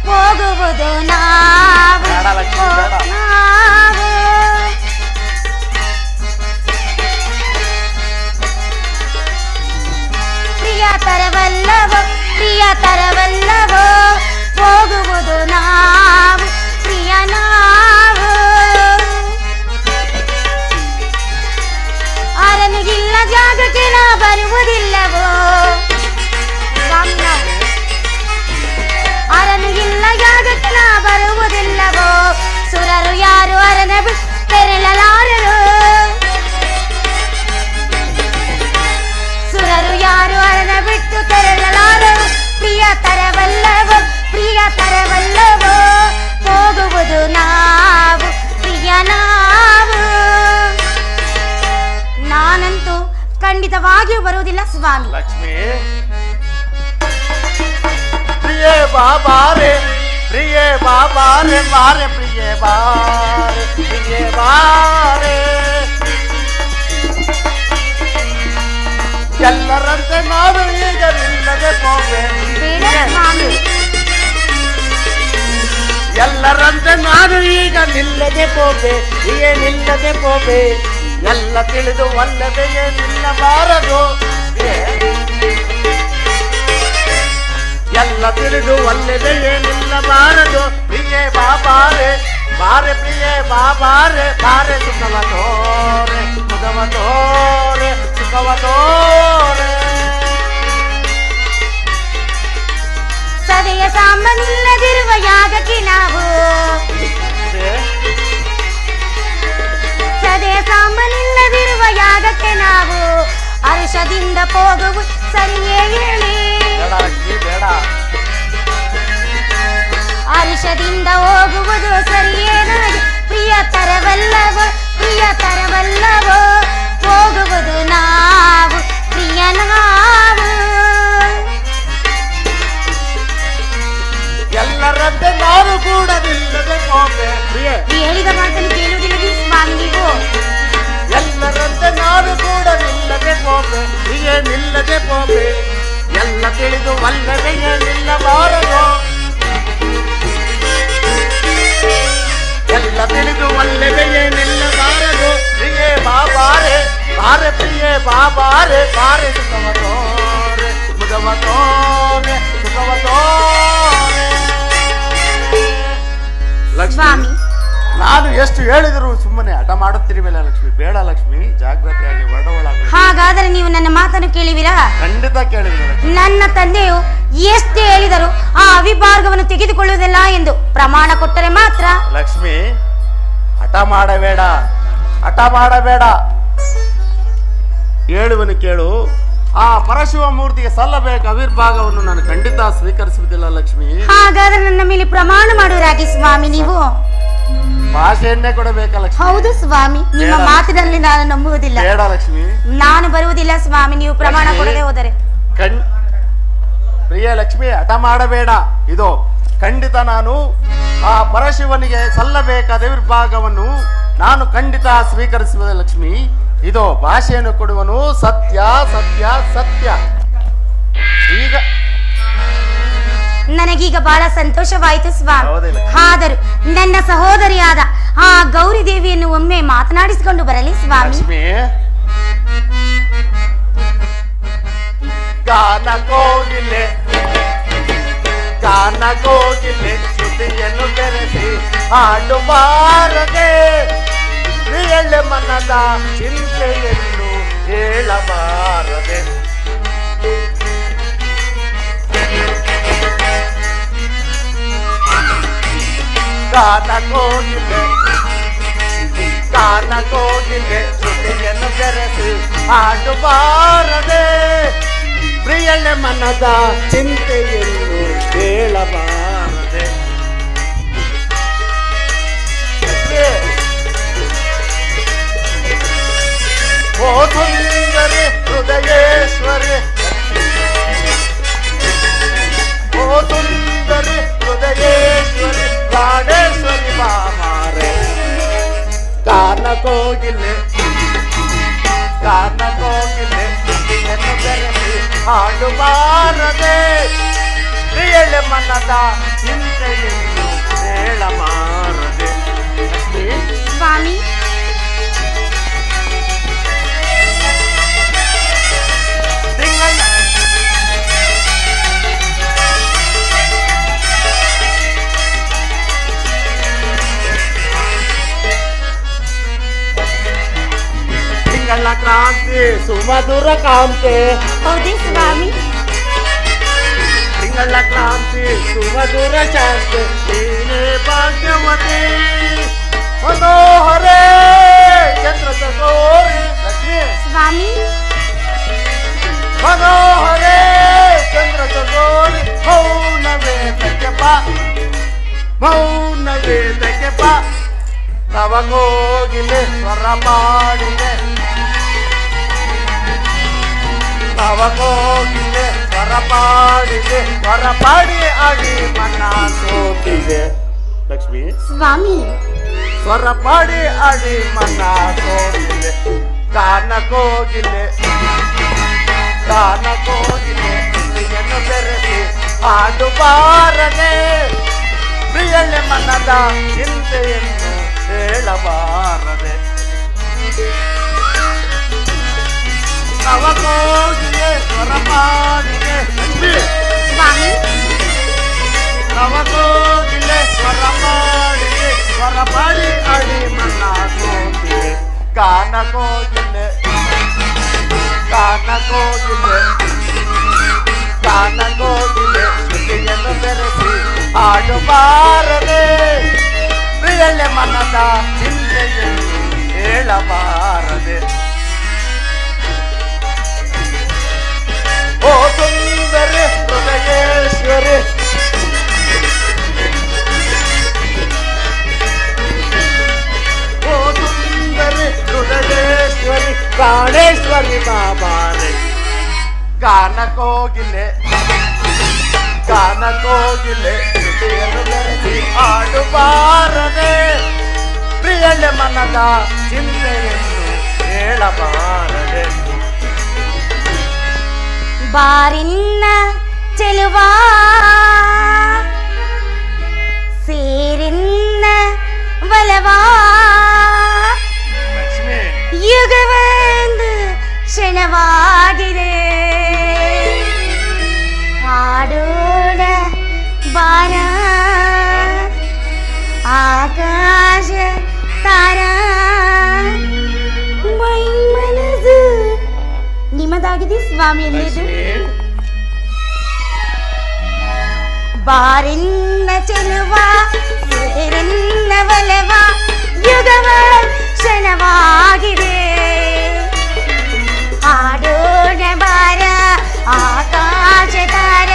ಹೋಗುವುದು ನಾವು ಬೇಡ ಲಕ್ಷ್ಮಿ, ಬೇಡ. ನಾವು ಪ್ರಿಯತರವಲ್ಲವೋ ಪ್ರಿಯತರವಲ್ಲವೋ ಹೋಗುವುದು ನಾವು ಪ್ರಿಯ ನಾವು. ಅರನಿಗಿಲ್ಲ ಜಾಗಕ್ಕೆ ನಾ ಬರುವುದಿಲ್ಲವೋ ಅರನಿಗಿಲ್ಲ ಜಾಗಕ್ಕೆ ನಾ ಬರುವುದಿಲ್ಲವೋ. ಸುರರು ಯಾರು ಅರನ ತೆರಳಲಾರರು, ಸುರರು ಯಾರು ಅರನ ಬಿಟ್ಟು ತೆರಳಲಾರರು. ಪ್ರಿಯತರವಲ್ಲವೋ ಪ್ರಿಯತರವಲ್ಲವೋ ಹೋಗುವುದು ನಾವು ಪ್ರಿಯ ನಾವು. ನಾನಂತೂ ಖಂಡಿತವಾಗಿಯೂ ಬರುವುದಿಲ್ಲ ಸ್ವಾಮಿ. ಲಕ್ಷ್ಮಿ, ಪ್ರಿಯೇ ಬಾಬಾರೆ, ಪ್ರಿಯೇ ಬಾಬಾರೆ, ಬಾರೆ ಪ್ರಿಯೇ ಬಾರೆ, ಪ್ರಿಯೇ ಬಾರೆ. ಎಲ್ಲರಂತೆ ನಾನು ಈಗ ನಿಲ್ಲದೆ ಹೋವೆ, ಬೇಡ ಸ್ವಾಮಿ. ಎಲ್ಲರಂತೆ ನಾನು ಈಗ ನಿಲ್ಲದೆ ಹೋವೆ, ನಿಲ್ಲದೆ ಹೋವೆ. ಎಲ್ಲ ತಿಳಿದು ಒಲ್ಲದೆ ನಿಲ್ಲಬಾರದು, ಎಲ್ಲ ತಿಳಿದು ಒಲ್ಲದೆ ನಿಲ್ಲಬಾರದು. ಪ್ರಿಯೇ ಬಾಬಾರೆ, ಬಾರೆ ಪ್ರಿಯೇ ಬಾಬಾರೆ, ಬಾರೆ ಸುಖವ ತೋರೆ, ಸುಖವ ತೋರೆ, ಸುಖವ ತೋರೆ. ಸದೆಯ ಸಾಮಾನಿಲ್ಲದಿರುವ ಯಾಗಕ್ಕೆ ನಾವು ಸದೆಯ ಸಾಮಾನಿಲ್ಲದಿರುವ ಯಾಗಕ್ಕೆ ನಾವು ಹರ್ಷದಿಂದ ಹೋಗುವು ಸರಿಯೇ ಹೇಳಿ. ಬೇಡ, ಹರ್ಷದಿಂದ ಹೋಗುವುದು ಸರಿಯೇ ನನಗೆ. ಪ್ರಿಯತರವಲ್ಲವೋ ಪ್ರಿಯತರವಲ್ಲವೋ ಹೋಗುವುದು ನಾವು ಪ್ರಿಯ ನಾವು. ಎಲ್ಲರಂತೆ ನಾನು ಕೂಡ ನಿಲ್ಲದೆ ಹೋಗೆ. ಹೇಳಿದ ಮಾತನ್ನು ಕೇಳುವುದಿಲ್ಲ ಸ್ವಾಮಿ ನೀವು. ಎಲ್ಲರಂತೆ ನಾನು ಕೂಡ ನಿಲ್ಲದೆ ಹೋಗೆ, ನಿಲ್ಲದೆ ಹೋಗೆ. ಎಲ್ಲ ತಿಳಿದು ಒಲ್ಲದೆ ನಿಲ್ಲಬಾರದು, ಎಲ್ಲ ತಿಳಿದು ಒಲ್ಲದೆ ನಿಲ್ಲಬಾರದು. ಪ್ರಿಯೇ ಬಾಬಾರೆ, ಬಾರೆ ಪ್ರಿಯೇ ಬಾಬಾರೆ, ಬಾರೆ ಸುಖವ ತೋರೆ, ಮುದವ ತೋರೆ, ಸುಖವ ತೋರೆ. ಎಷ್ಟು ಹೇಳಿದ್ರು ಸುಮ್ಮನೆ ಹಠ ಮಾಡುತ್ತಿರುವಲ್ಲ ಲಕ್ಷ್ಮಿ. ಬೇಡ ಲಕ್ಷ್ಮಿ, ಜಾಗ್ರತೆಯಾಗಿ ಹೊರಡೋಳಾಗ. ಹಾಗಾದರೆ ನೀವು ನನ್ನ ಮಾತನ್ನು ಕೇಳುವಿರಾ? ಖಂಡಿತ ಕೇಳಿದ್ರು. ನನ್ನ ತಂದೆಯು ಎಷ್ಟು ಹೇಳಿದರು ಆ ಅವಿಭಾಗವನ್ನು ತೆಗೆದುಕೊಳ್ಳುವುದಿಲ್ಲ ಎಂದು ಪ್ರಮಾಣ ಕೊಟ್ಟರೆ ಮಾತ್ರ. ಲಕ್ಷ್ಮಿ, ಹಠ ಮಾಡಬೇಡ, ಹಠ ಮಾಡಬೇಡ. ಹೇಳುವನು ಕೇಳು. ಆ ಪರಶಿವ ಮೂರ್ತಿಗೆ ಸಲ್ಲಬೇಕು ಅವಿರ್ಭಾಗವನ್ನು ನಾನು ಖಂಡಿತ ಸ್ವೀಕರಿಸುವುದಿಲ್ಲ ಲಕ್ಷ್ಮಿ. ಹಾಗಾದ್ರೆ ನನ್ನ ಮೇಲೆ ಪ್ರಮಾಣ ಮಾಡುವರಾಗಿ ಸ್ವಾಮಿ. ನೀವು ಭಾಷೆಯನ್ನೇ ಕೊಡಬೇಕ ಲಕ್ಷ್ಮಿ. ಹೌದು ಸ್ವಾಮಿ, ನಿಮ್ಮ ಮಾತಿನಲ್ಲಿ ನಾನು ನಂಬುವುದಿಲ್ಲ. ಬೇಡ ಲಕ್ಷ್ಮಿ, ನಾನು ಬರುವುದಿಲ್ಲ ಸ್ವಾಮಿ, ನೀವು ಪ್ರಮಾಣ ಕೊಡದೆ ಹೋದರೆ. ಪ್ರಿಯ ಲಕ್ಷ್ಮಿ, ಹಠ ಮಾಡಬೇಡ. ಇದು ಖಂಡಿತ ನಾನು ಆ ಪರಶಿವನಿಗೆ ಸಲ್ಲಬೇಕಾದ ವಿಭಾಗವನ್ನು ನಾನು ಖಂಡಿತ ಸ್ವೀಕರಿಸುವುದ ಲಕ್ಷ್ಮಿ. ಇದು ಭಾಷೆಯನ್ನು ಕೊಡುವನು. ಸತ್ಯ ಸತ್ಯ ಸತ್ಯ. ಈಗ ನನಗೀಗ ಬಹಳ ಸಂತೋಷವಾಯಿತು ಸ್ವಾಮಿ. ಹೌದಿಲ್ಲ? ಆದರೂ ನನ್ನ ಸಹೋದರಿಯಾದ ಆ ಗೌರಿ ದೇವಿಯನ್ನು ಒಮ್ಮೆ ಮಾತನಾಡಿಸಿಕೊಂಡು ಬರಲಿ ಸ್ವಾಮಿ. ಲಕ್ಷ್ಮಿ, ಗಾನ ಕೋಗಿಲೆ ಗಾನ ಕೋಗಿಲೆ ಶ್ರುತಿಯನ್ನು ಬೆರೆಸಿ ಹಾಡು ಬಾರದೆ, ಪ್ರಿಯಳೆ ಮನದ ಚಿಂತೆಯನ್ನು ಹೇಳಬಾರದೆ. ಗಾನ ಕೋಗಿಲೆ ಶ್ರುತಿಯನ್ನು ಬೆರೆಸಿ ಹಾಡು ಬಾರದೆ, ಪ್ರಿಯಳೆ ಮನದ ಚಿಂತೆಯನ್ನು ಹೇಳಬಾರದೆ. ಓ ಸುಂದರಿ ಹೃದಯೇಶ್ವರಿ, ಓ ಸುಂದರಿ ಹೃದಯೇಶ್ವರಿ, ಪ್ರಾಣೇಶ್ವರಿ ಬಾಮಾರೆ. ಗಾನ ಕೋಗಿಲೆ ಶ್ರುತಿಯನ್ನು ಬೆರೆಸಿ ಹಾಡು ಬಾರದೆ, ಪ್ರಿಯಳೆ ಮನದ ಚಿಂತೆಯನ್ನು ಹೇಳಬಾರದೆ. ಸ್ವಾಮಿ, ತಿಂಗಳ ಕ್ರಾಂತಿ ಸುಮಧುರ ಕಾಂತೆ. ಹೌದೇ ಸ್ವಾಮಿ? ತಿಂಗಳ ಕ್ರಾಂತಿ ಸುಮಧುರ ಶಾಂತಿ, ನೀನೇ ಭಾಗ್ಯವತಿ ಮನೋಹರೇ ಚಂದ್ರ ಚಕೋರಿ. ಲಕ್ಷ್ಮಿ, ಸ್ವಾಮಿ, ಮನೋಹರೇ ಚಂದ್ರ ಚಕೋರಿ, ಮೌನವೇದಕ್ಕೆ ಬಾ, ಮೌನವೇದಕ್ಕೆ ಬಾ. ನವಕೋಗಿಲೆ ಸ್ವರ ಮಾಡಿದೆ, ನವಕೋಗಿಲೆ ಸ್ವರ ಪಾಡಿದೆ, ಸ್ವರ ಪಾಡಿ ಆಡಿ ಮನ ಸೋತಿದೆ. ಲಕ್ಷ್ಮಿ, ಸ್ವಾಮಿ, ಸ್ವರ ಪಾಡಿ ಆಡಿ ಮನ ಸೋತಿದೆ. ಗಾನ ಕೋಗಿಲೆ ಶ್ರುತಿಯನ್ನು ಬೆರೆಸಿ ಹಾಡು ಬಾರದೆ, ಪ್ರಿಯಳೆ ಮನದ ಚಿಂತೆಯನ್ನು ಹೇಳಬಾರದೆ. ನವಕೋಗಿಲೆ ಸ್ವರ ಪಾಡಿದೆ. ಸ್ವಾಮಿ, ನವಕೋಗಿಲೆ ಸ್ವರ ಮಾಡಿದೆ, ಸ್ವರ ಪಾಡಿ ಅಡಿ ಮನ ಸೋತಿದೆ. ಗಾನ ಕೋಗಿಲೆ ಶ್ರುತಿಯನ್ನು ಬೆರೆಸಿ ಹಾಡು ಬಾರದೆ, ಪ್ರಿಯಳೆ ಮನದ ಚಿಂತೆಯನ್ನು ಹೇಳಬಾರದೆ. ಓ ಸುಂದರಿ ಹೃದಯೇಶ್ವರಿ, ಓ ಸುಂದರಿ ಹೃದಯೇಶ್ವರಿ, ಪ್ರಾಣೇಶ್ವರಿ ಬಾಬಾರೆ. ಗಾನ ಕೋಗಿಲೆ ಶ್ರುತಿಯನ್ನು ಬೆರೆಸಿ ಹಾಡು ಬಾರದೆ, ಪ್ರಿಯಳೆ ಮನದ ಚಿಂತೆಯನ್ನು ಹೇಳಬಾರದೆ. ಬಾರಿನ್ನ ಚೆಲುವಾ ಸೇರಿನ್ನ ಬಲವಾ, ಲಕ್ಷ್ಮಿ, ಯುಗವೊಂದು ಕ್ಷಣವಾಗಿದೆ, ಹಾಡೋಣ ಬಾರ. ಆಕಾಶ ಸ್ವಾಮಿ ಎನ್ನುವುದು? ಲಕ್ಷ್ಮಿ ಬಾರಿನ್ನ ಚೆಲುವ ಸೇರನ್ನ ಒಲವ ಯುಗವ ಕ್ಷಣವಾಗಿದೆ ಆಡೋಣ ಬಾರ ಆಕಾಶ ತಾರ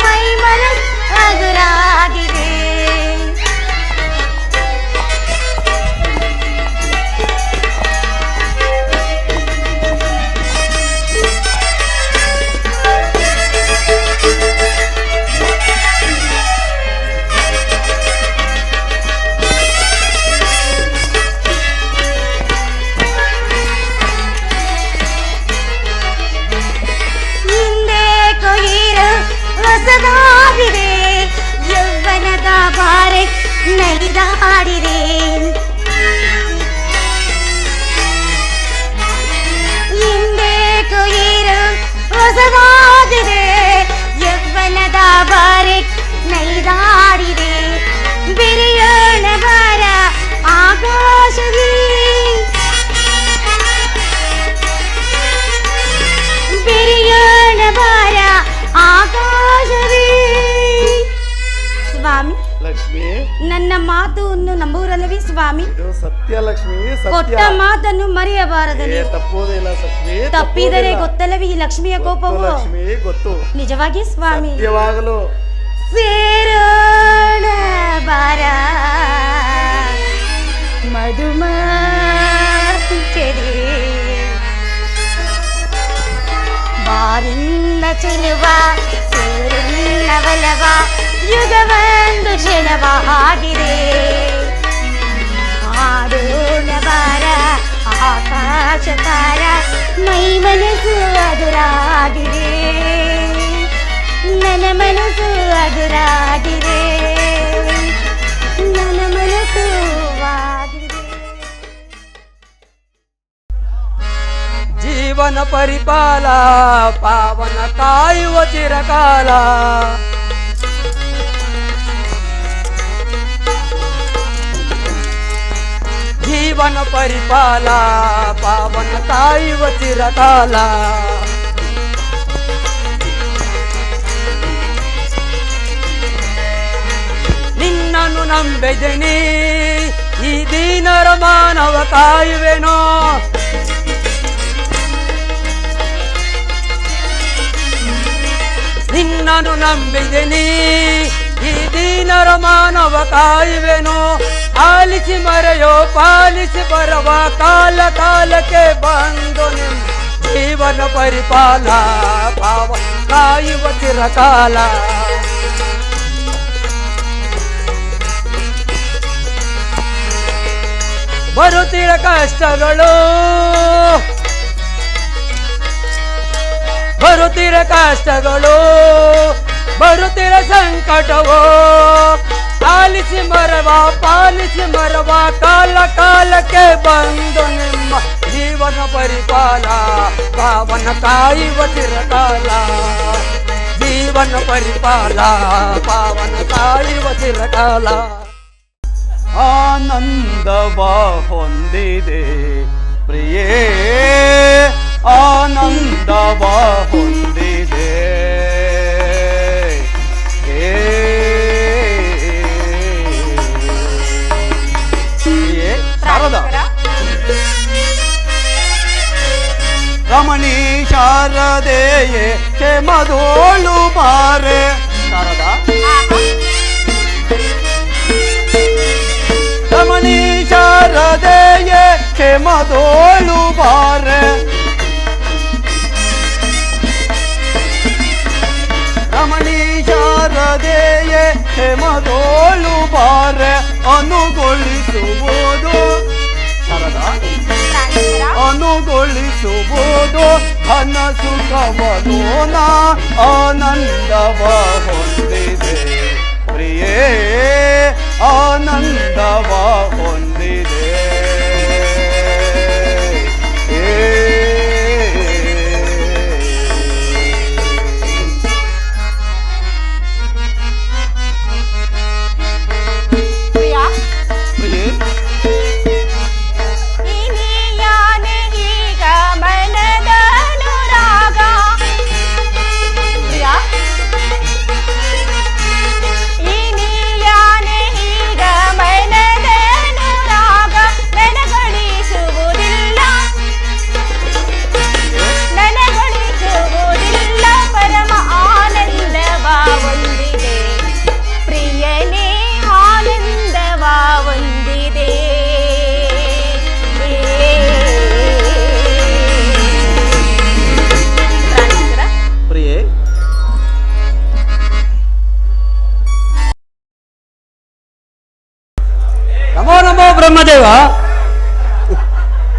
ಮೈ ಮನಸ್ ಹಗುರಾಗಿದೆ ಹೊಸದಾಗಿದೆ ಯೌವನದ ಬಾರೆ ನಲಿದಾಡಿದೆ ಹಿಂದೆ ಕೊಯ್ರು ಹೊಸದಾಗಿದೆ ಯೌವನದ ಬಾರೆ ನಲಿದಾಡಿದೆ ಬಿರಿಯೋಣ ಬಾರ ಆಕಾಶದಿ ಬಿರಿಯೋಣ ಬಾರ ಆಕಾಶವೇ ಸ್ವಾಮಿ. ಲಕ್ಷ್ಮಿ ನನ್ನ ಮಾತನ್ನು ನಂಬುವುರಲ್ಲವೇ ಸ್ವಾಮಿ? ಇದು ಸತ್ಯ ಲಕ್ಷ್ಮಿ, ಕೊಟ್ಟ ಸತ್ಯ. ಮಾತನ್ನು ಮರೆಯಬಾರದು ಏ, ನೀವು. ತಪ್ಪುವುದಿಲ್ಲ ಲಕ್ಷ್ಮಿ, ತಪ್ಪಿದರೆ ತಪ್ಪುವುದಿಲ್ಲ. ಗೊತ್ತಲ್ಲವೇ ಈ ಲಕ್ಷ್ಮಿಯ ಗೊತ್ತು ಕೋಪವು? ಲಕ್ಷ್ಮಿ ಗೊತ್ತು. ನಿಜವಾಗಿ ಸ್ವಾಮಿ. ಸತ್ಯವಾಗಲು ಸೇರೋಣ ಬಾರ ಮಧುಮಂಚರಿ ಬಾರಿನ್ನ ಚೆಲುವ ಸೇರಿನ ಒಲವ ಯುಗವೊಂದು ಕ್ಷಣವಾಗಿದೆ ಆಡೋಣ ಬಾರ ಆಕಾಶ ತಾರ ಮೈ ಮನಸ್ಸು ಅದುರಾಗಿದೆ ನನ್ನ ಮನಸ್ಸು ಅದುರಾಗಿದೆ ನನ್ನ ಮನಸ್ಸು ಆಗಿದೆ ಜೀವನ ಪರಿಪಾಲ ಪಾವನ ಕಾಯುವ ಚಿರಕಾಲ ಜೀವನ ಪರಿಪಾಲ ಪಾವನ ಕಾಯುವ ಚಿರಕಾಲ ನಿನ್ನನ್ನು ನಂಬಿದೆನಿ ಈ ದೀನರ ಮಾನವ ಕಾಯುವೆನೋ ನಿನ್ನನ್ನು ನಂಬಿದೆನಿ ಈ ದೀನರ ಮಾನವ ಕಾಯುವೆನೋ ಆಲಿಸಿ ಮರೆಯೋ ಪಾಲಿಸಿ ಬರವ ಕಾಲ ಕಾಲಕ್ಕೆ ಬಂದು ನಿಮ್ಮ ಜೀವನ ಪರಿಪಾಲ ಪಾವ ಕಾಯುವ ಚಿರಕಾಲ ಬರುತ್ತಿರ ಕಷ್ಟಗಳು ಬರುತ್ತಿರ ಕಷ್ಟಗಳು ಬರುತ್ತಿರ ಸಂಕಟವೋ ಆಲಿಸಿ ಮರವ ಪಾಲಿಸಿ ಮರವ ಕಾಲ ಕಾಲಕ್ಕೆ ಬಂದು ನಿಮ್ಮ ಜೀವನ ಪರಿಪಾಲ ಪಾವನ ಕಾಯುವ ಚಿರಕಾಲ ಜೀವನ ಪರಿಪಾಲ ಪಾವನ ಕಾಯುವ ಚಿರಕಾಲ ಆನಂದವ ಹೊಂದಿದೆ ಪ್ರಿಯೇ ಆನಂದವ ಹೊಂದಿದೆ ಪ್ರಿಯೇ ಶಾರದಾ ರಮಣಿ ಶಾರದೆಯೇ ಕ್ಷಮದೋಳು ಬಾರೆ ಶಾರದಾ ರಮಣಿ ಶಾರದೆಯೇ ಕ್ಷಮದೋಳು ಬಾರೆ ರಮಣಿ ಶಾರದೆಯೇ ಕ್ಷಮದೋಳು ಬಾರೆ ಅನುಗೊಳಿಸುವುದು ಶಾರದಾ ಅನುಗೊಳಿಸುವುದು ಘನ ಸುಖವನೋನ ಆನಂದವ ಹೊಂದಿದೆ ಪ್ರಿಯೇ ಆನಂದವ ಹೊಂದಿದೆ ಪ್ರಿಯಾ ಪ್ರಿಯೇ ಇನಿಯಾನೆ ಈಗ ಮನದ ಅನುರಾಗ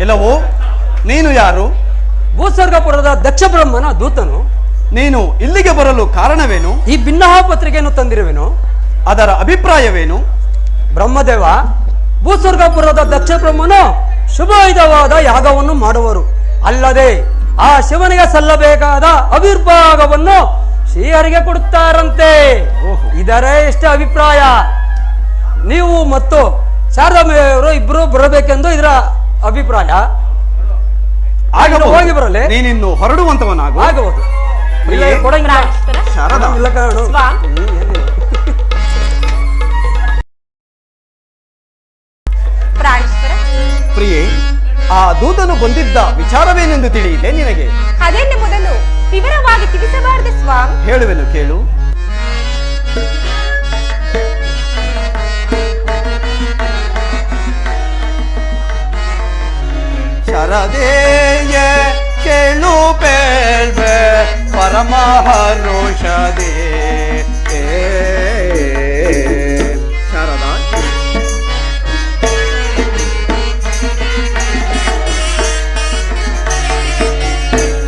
ಎಲ್ಲವೋ ನೀನು ಯಾರು? ಭೂಸ್ವರ್ಗಪುರದ ದಕ್ಷ ಬ್ರಹ್ಮನ ದೂತನು. ನೀನು ಇಲ್ಲಿಗೆ ಬರಲು ಕಾರಣವೇನು? ಈ ಭಿನ್ನಹ ಪತ್ರಿಕೆಯನ್ನು ತಂದಿರುವೆನು. ಅದರ ಅಭಿಪ್ರಾಯವೇನು? ಬ್ರಹ್ಮದೇವ, ಭೂಸ್ವರ್ಗಪುರದ ದಕ್ಷ ಬ್ರಹ್ಮನು ಶುಭಯುತವಾದ ಯಾಗವನ್ನು ಮಾಡುವರು. ಅಲ್ಲದೆ ಆ ಶಿವನಿಗೆ ಸಲ್ಲಬೇಕಾದ ಅವಿರ್ಭಾಗವನ್ನು ಶ್ರೀಹರಿಗೆ ಕೊಡುತ್ತಾರಂತೆ. ಇದರೇ ಇಷ್ಟ ಅಭಿಪ್ರಾಯ. ನೀವು ಮತ್ತು ಶಾರದಾಂಬೆಯವರು ಇಬ್ಬರು ಬರಬೇಕೆಂದು ಇದರ ಅಭಿಪ್ರಾಯ. ಹೋಗಿ ಬರಲಿ. ನೀನಿನ್ನು ಹೊರಡುವಂತವನಾಗು. ಆಗಬಹುದು. ಶಾರದಾ, ಇಲ್ಲ ಕಾರಣ ಪ್ರಿಯೆ, ಆ ದೂತನು ಬಂದಿದ್ದ ವಿಚಾರವೇನೆಂದು ತಿಳಿಯಿದೆ ನಿನಗೆ? ಅದೆನ್ನು ಮೊದಲು ವಿವರವಾಗಿ ತಿಳಿಸಬಾರದೆ ಸ್ವಾಮಿ? ಹೇಳುವೆನು ಕೇಳು. ಶರದೇಯ ಕೇಳು ಬೇಳ್ವೆ ಪರಮಹರುಷದೇ. ಶಾರದಾ,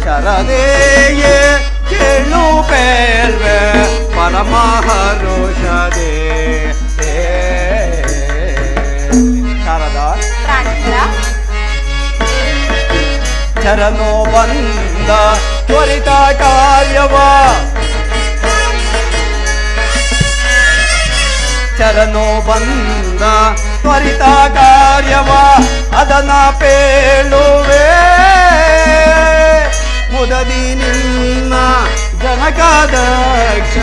ಶರದೇಯ ಕೇಳು ಬೇಳ್ವೆ ಪರಮಹರುಷದೇ. ಶಾರದಾ, ಚರನೋ ಬಂದ ತ್ವರಿತ ಕಾರ್ಯವ, ಚರನೋ ಬಂದ ತ್ವರಿತ ಕಾರ್ಯವ ಅದನ ಪೇಳುವೆ. ಮುದದಿ ನಿನ್ನ ಜನಕದಕ್ಷ,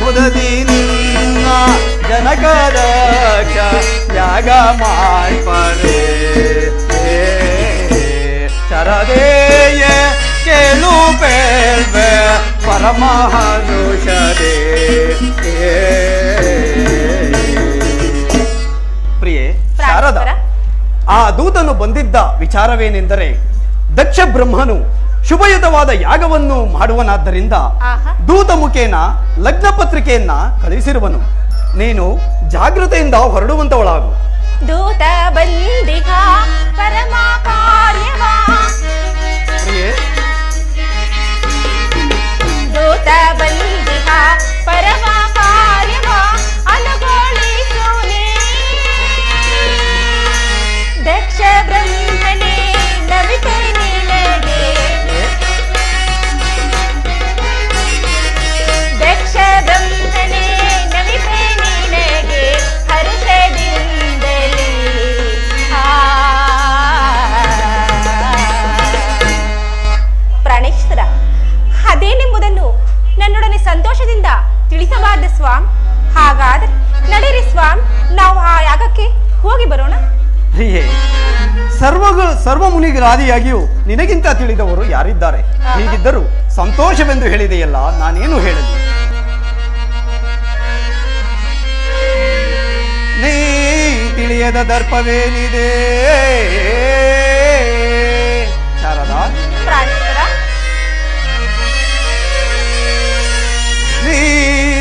ಮುದದಿ ನಿನ್ನ ಜನಕದಕ್ಷ ಯಾಗ ಮಾಡ್ಪರೆ. ಶರದೇಯ ಕೇಳು ಬೇಳ್ವೆ ಪರಮಹರುಷದೇ. ಪ್ರಿಯೆ ಶಾರದಾ, ಆ ದೂತನು ಬಂದಿದ್ದ ವಿಚಾರವೇನೆಂದರೆ ದಕ್ಷ ಬ್ರಹ್ಮನು ಶುಭಯುತವಾದ ಯಾಗವನ್ನು ಮಾಡುವನಾದ್ದರಿಂದ ದೂತ ಮುಖೇನ ಲಗ್ನ ಪತ್ರಿಕೆಯನ್ನ ಕಳಿಸಿರುವನು. ನೀನು ಜಾಗೃತೆಯಿಂದ ಹೊರಡುವಂತವಳಾಗು. ದೂತ ಬಂದಿಗ ಪರಮ ಕಾರ್ಯವ, ದೂತ ಬಂದಿಗ ಪರಮ ಕಾರ್ಯವ ಅನುಗೊಳಿಸುನೆ. ದಕ್ಷ ಬ್ರಹ್ಮನೇ ನಮಿತೆ ನಿನಗೆ, ದಕ್ಷ ಬ್ರಹ್ಮನೇ ನಮಿತೆ ನಿನಗೆ ಹರ್ಷದಿಂದಲೇ. ಪ್ರಾಣೇಶ್ವರ, ಅದೇನೆಂಬುದನ್ನು ನನ್ನೊಡನೆ ಸಂತೋಷದಿಂದ ತಿಳಿಸಬಾರ್ದ ಸ್ವಾಮ್? ಹಾಗಾದರೆ ನಡೀರಿ ಸ್ವಾಮ್, ನಾವು ಆ ಯಾಗಕ್ಕೆ ಹೋಗಿ ಬರೋಣ. ಪ್ರಿಯೆ, ಸರ್ವ ಮುನಿಗಳಾದಿಯಾಗಿಯೂ ನಿನಗಿಂತ ತಿಳಿದವರು ಯಾರಿದ್ದಾರೆ? ಹೀಗಿದ್ದರೂ ಸಂತೋಷವೆಂದು ಹೇಳಿದೆಯಲ್ಲ, ನಾನೇನು ಹೇಳಲಿ? ನೀ ತಿಳಿಯದ ದರ್ಪವೇನಿದೆ ಶಾರದಾ? ನೀ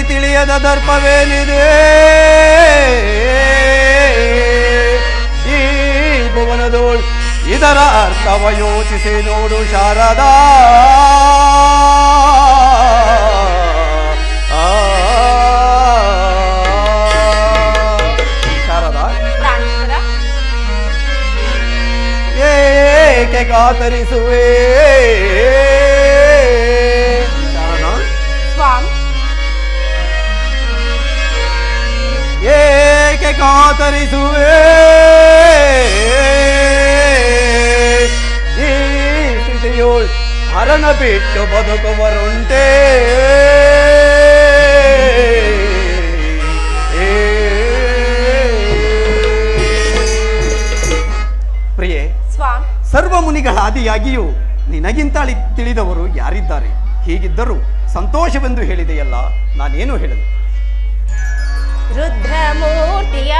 ತಿಳಿಯದ ದರ್ಪವೇನಿದೆ? ಈ ಭುವನದೋಳ್ ಇದರ ಅರ್ಥವ ಯೋಚಿಸಿ ನೋಡು ಶಾರದಾ. ಶಾರದಾ, ಏಕೆ ಕಾತರಿಸುವೆ? ಶಾರದಾ, ಏಕೆ ಕಾತರಿಸುವೆ? ಈ ಸ್ಥಿತಿಯೋಳ್ ಹರಣ ಬಿಟ್ಟು ಬದುಕುವರುಂಟೆ. ಪ್ರಿಯೆ, ಸರ್ವ ಮುನಿಗಳ ಆದಿಯಾಗಿಯೂ ನಿನಗಿಂತ ತಿಳಿದವರು ಯಾರಿದ್ದಾರೆ? ಹೀಗಿದ್ದರೂ ಸಂತೋಷವೆಂದು ಹೇಳಿದೆಯಲ್ಲ, ನಾನೇನು ಹೇಳಲು? ರುದ್ರಮೂರ್ತಿಯ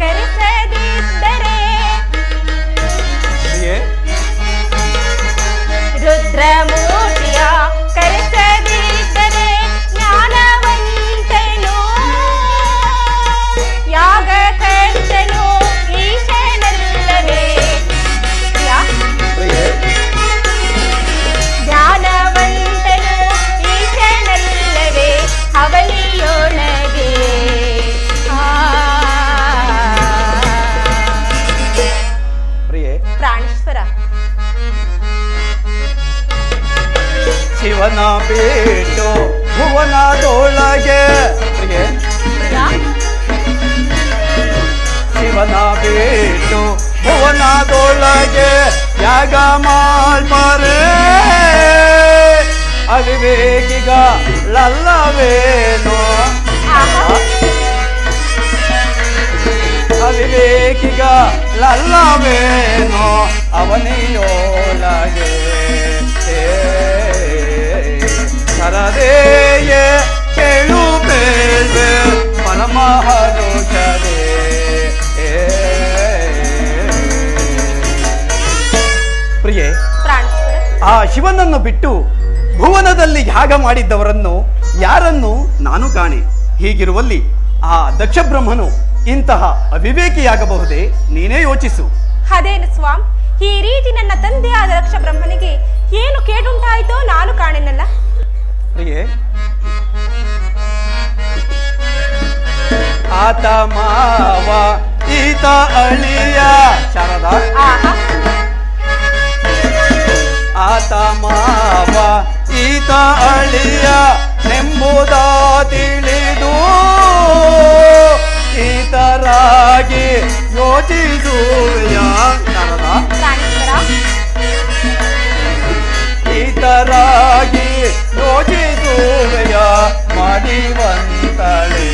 ಕರೆಸದಿದ್ದರೆ, ರುದ್ರಮೂರ್ತಿಯ ಕರೆಸದಿದ್ದರೆ ಜ್ಞಾನವಂತನು ಶಿವನ ಬಿಟ್ಟು ಭುವನದೊಳಗೆ ಪ್ರಿಯೆ ಶಿವನ ಬಿಟ್ಟು ಭುವನದೊಳಗೆ ಯಾಗ ಮಾಡ್ಬಾರೆ ಅವಿವೇಕಿಗ ಲಲ್ಲವೇನೋ ಅವಿವೇಕಿಗ ಲಲ್ಲವೇನೋ ಅವನಿಯೋಳಗೆ ಸರದೇಯ ಕೇಳು ಬೇಳ್ವೆ ಪರಮಹರುಷರೇ ಪ್ರಿಯೆ, ಆ ಶಿವನನ್ನು ಬಿಟ್ಟು ಭುವನದಲ್ಲಿ ಯಾಗ ಮಾಡಿದ್ದವರನ್ನು ಯಾರನ್ನು ನಾನು ಕಾಣೆ. ಹೀಗಿರುವಲ್ಲಿ ಆ ದಕ್ಷ ಬ್ರಹ್ಮನು ಇಂತಹ ಅವಿವೇಕಿಯಾಗಬಹುದೇ? ನೀನೇ ಯೋಚಿಸು. ಅದೇನು ಸ್ವಾಮ್, ಈ ರೀತಿ ನನ್ನ ತಂದೆಯಾದ ದಕ್ಷ ಬ್ರಹ್ಮನಿಗೆ ಏನು ಕೇಡುಂಟಾಯಿತೋ ನಾನು ಕಾಣೆನಲ್ಲ. ಪ್ರಿಯೆ, ಆತ ಮಾವ ಈತ ಅಳಿಯ ಶಾರದಾ, ಆತ ಮಾವ ಈತ ಅಳಿಯ ನೆಂಬುದ ತಿಳಿದು ಈತರಾಗಿ ಯೋಚಿಸುವೆಯ ಶಾರದಾ, ಈತರಾಗಿ ಯೋಚಿಸುವೆಯ ಮಾಡಿವಂತಳೆ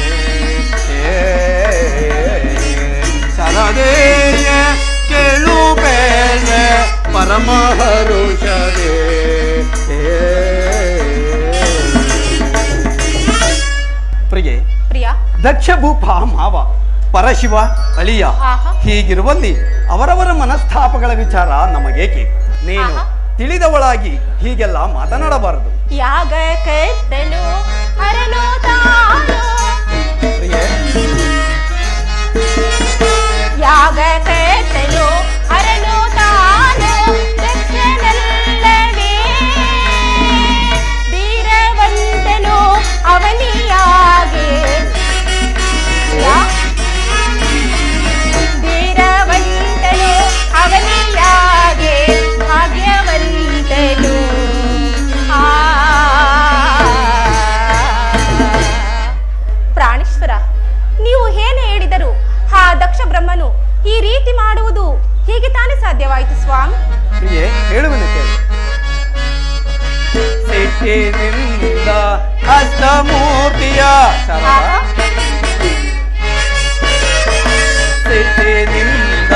ಶರದೇಯ ಕೇಳು ಬೇಳೆ ಪರಮಹರುಷರೇ. ಪ್ರಿಯೆ, ದಕ್ಷ ಭೂಪ ಮಾವ ಪರಶಿವ ಅಳಿಯ. ಹೀಗಿರುವಲ್ಲಿ ಅವರವರ ಮನಸ್ತಾಪಗಳ ವಿಚಾರ ನಮಗೇಕೆ? ನೀನು ತಿಳಿದವಳಾಗಿ ಹೀಗೆಲ್ಲ ಮಾತನಾಡಬಾರದು. ಯಾಗ ಕತ್ತಲು ಹರನು ತಾನು ಪ್ರಿಯೆ, ಯಾಗ ಕತ್ತಲು ಹರನು ತಾನು ದಕ್ಷನಲ್ಲವೇ ಧೀರವಂತನು ಅವನಿಯಾಗೆ ಧೀರವಂತನು ಅವನಿಯಾಗೆ ಭಾಗ್ಯವಂತನು. ಪ್ರಾಣೇಶ್ವರ, ನೀವು ಏನೇ ಹೇಳಿದರು ಆ ದಕ್ಷ ಬ್ರಹ್ಮನು ಈ ರೀತಿ ಮಾಡುವುದು ಹೇಗೆ ತಾನೇ ಸಾಧ್ಯವಾಯಿತು ಸ್ವಾಮಿ? ಪ್ರಿಯೆ, ಹೇಳುವನು ಕೇಳು. ಸಿಟ್ಟಿನಿಂದ ಹಸ್ತಮೂರ್ತಿಯ ಸಿಟ್ಟಿನಿಂದ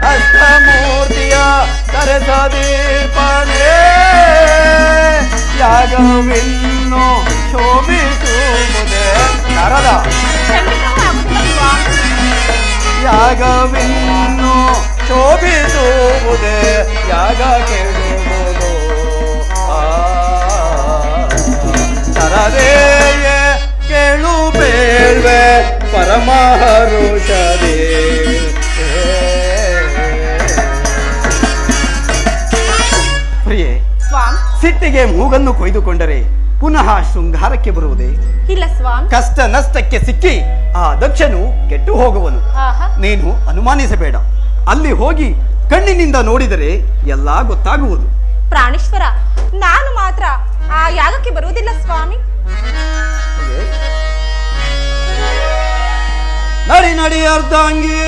ಹಸ್ತಮೂರ್ತಿಯ ಕರೆಸದೀರ್ಪಣೆ ಯಾಗವಿನ್ನು ಶೋಭಿಸುವುದೇ ನರದ ಯಾಗವಿನ್ನು ಶೋಭಿಸುವುದೇ ಯಾಗ ಕೆಡುವುದು ಶರದೇಯ ಕೇಳು ಬೇಳ್ವೆ ಪರಮಹರುಷರೇ. ಪ್ರಿಯೆ, ಸಿಟ್ಟಿಗೆ ಮೂಗನ್ನು ಕೊಯ್ದುಕೊಂಡರೆ ಪುನಃ ಶೃಂಗಾರಕ್ಕೆ ಬರುವುದೇ? ಇಲ್ಲ ಸ್ವಾಮಿ. ಕಷ್ಟ ನಷ್ಟಕ್ಕೆ ಸಿಕ್ಕಿ ಆ ದಕ್ಷನು ಕೆಟ್ಟು ಹೋಗುವನು. ನೀನು ಅನುಮಾನಿಸಬೇಡ. ಅಲ್ಲಿ ಹೋಗಿ ಕಣ್ಣಿನಿಂದ ನೋಡಿದರೆ ಎಲ್ಲ ಗೊತ್ತಾಗುವುದು. ಪ್ರಾಣೇಶ್ವರ, ನಾನು ಮಾತ್ರ ಆ ಯಾಗಕ್ಕೆ ಬರುವುದಿಲ್ಲ ಸ್ವಾಮಿ. ನಡಿ ನಡಿ ಅರ್ಧಾಂಗಿ,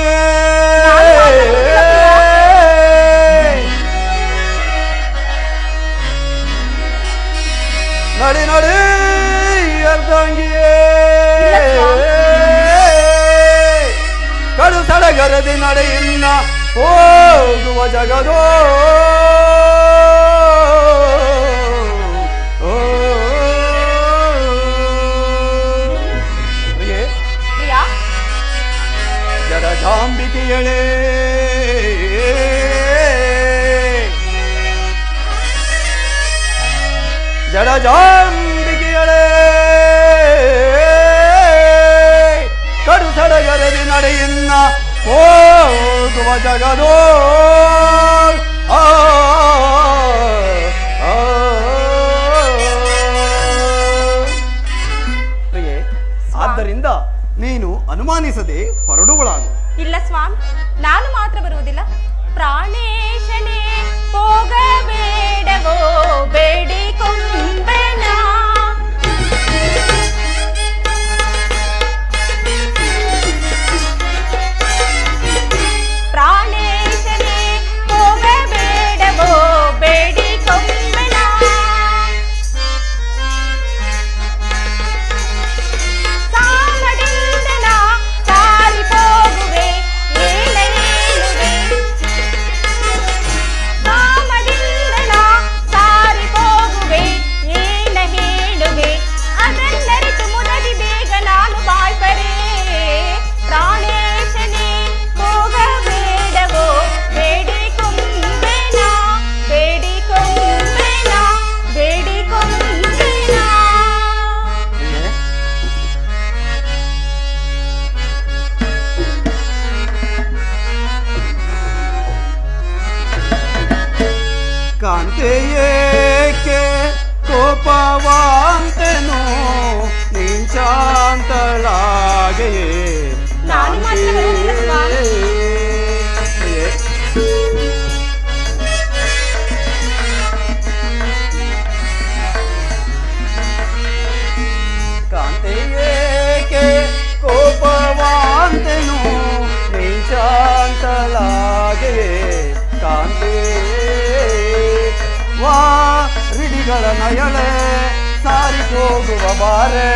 ನಡಿ ನಡಿ ಅರ್ಧಾಂಗಿಯೇ, ಕಡು ಸಡಗರದಿ ನಡೆಯಿಲ್ಲ ಹೋಗುವ ಜಗದೋ ಜಡಜಾಂಬಿಕೆಯಳೆ ಜಡಜಾಂಬಿಕೆಯಳೆ ಕಡು ಸಡಗರದಿ ನಡೆಯಿನ್ನ ಹೋಗುವ ಜಗದೋ ಪ್ರಿಯೆ, ಆದ್ದರಿಂದ ನೀನು ಅನುಮಾನಿಸದೆ ಹೊರಡುವಳಾಗು. ಇಲ್ಲ ಸ್ವಾಮಿ, ನಾನು ಮಾತ್ರ ಬರುವುದಿಲ್ಲ. ಪ್ರಾಣೇಶನೇ ಹೋಗಬೇಡವೋ ಬೇಡಿಕೊಂಬೆ ವಿಧಿಗಳ ನಯಳೆ ಸಾರಿ ಹೋಗುವ ಬಾರೆ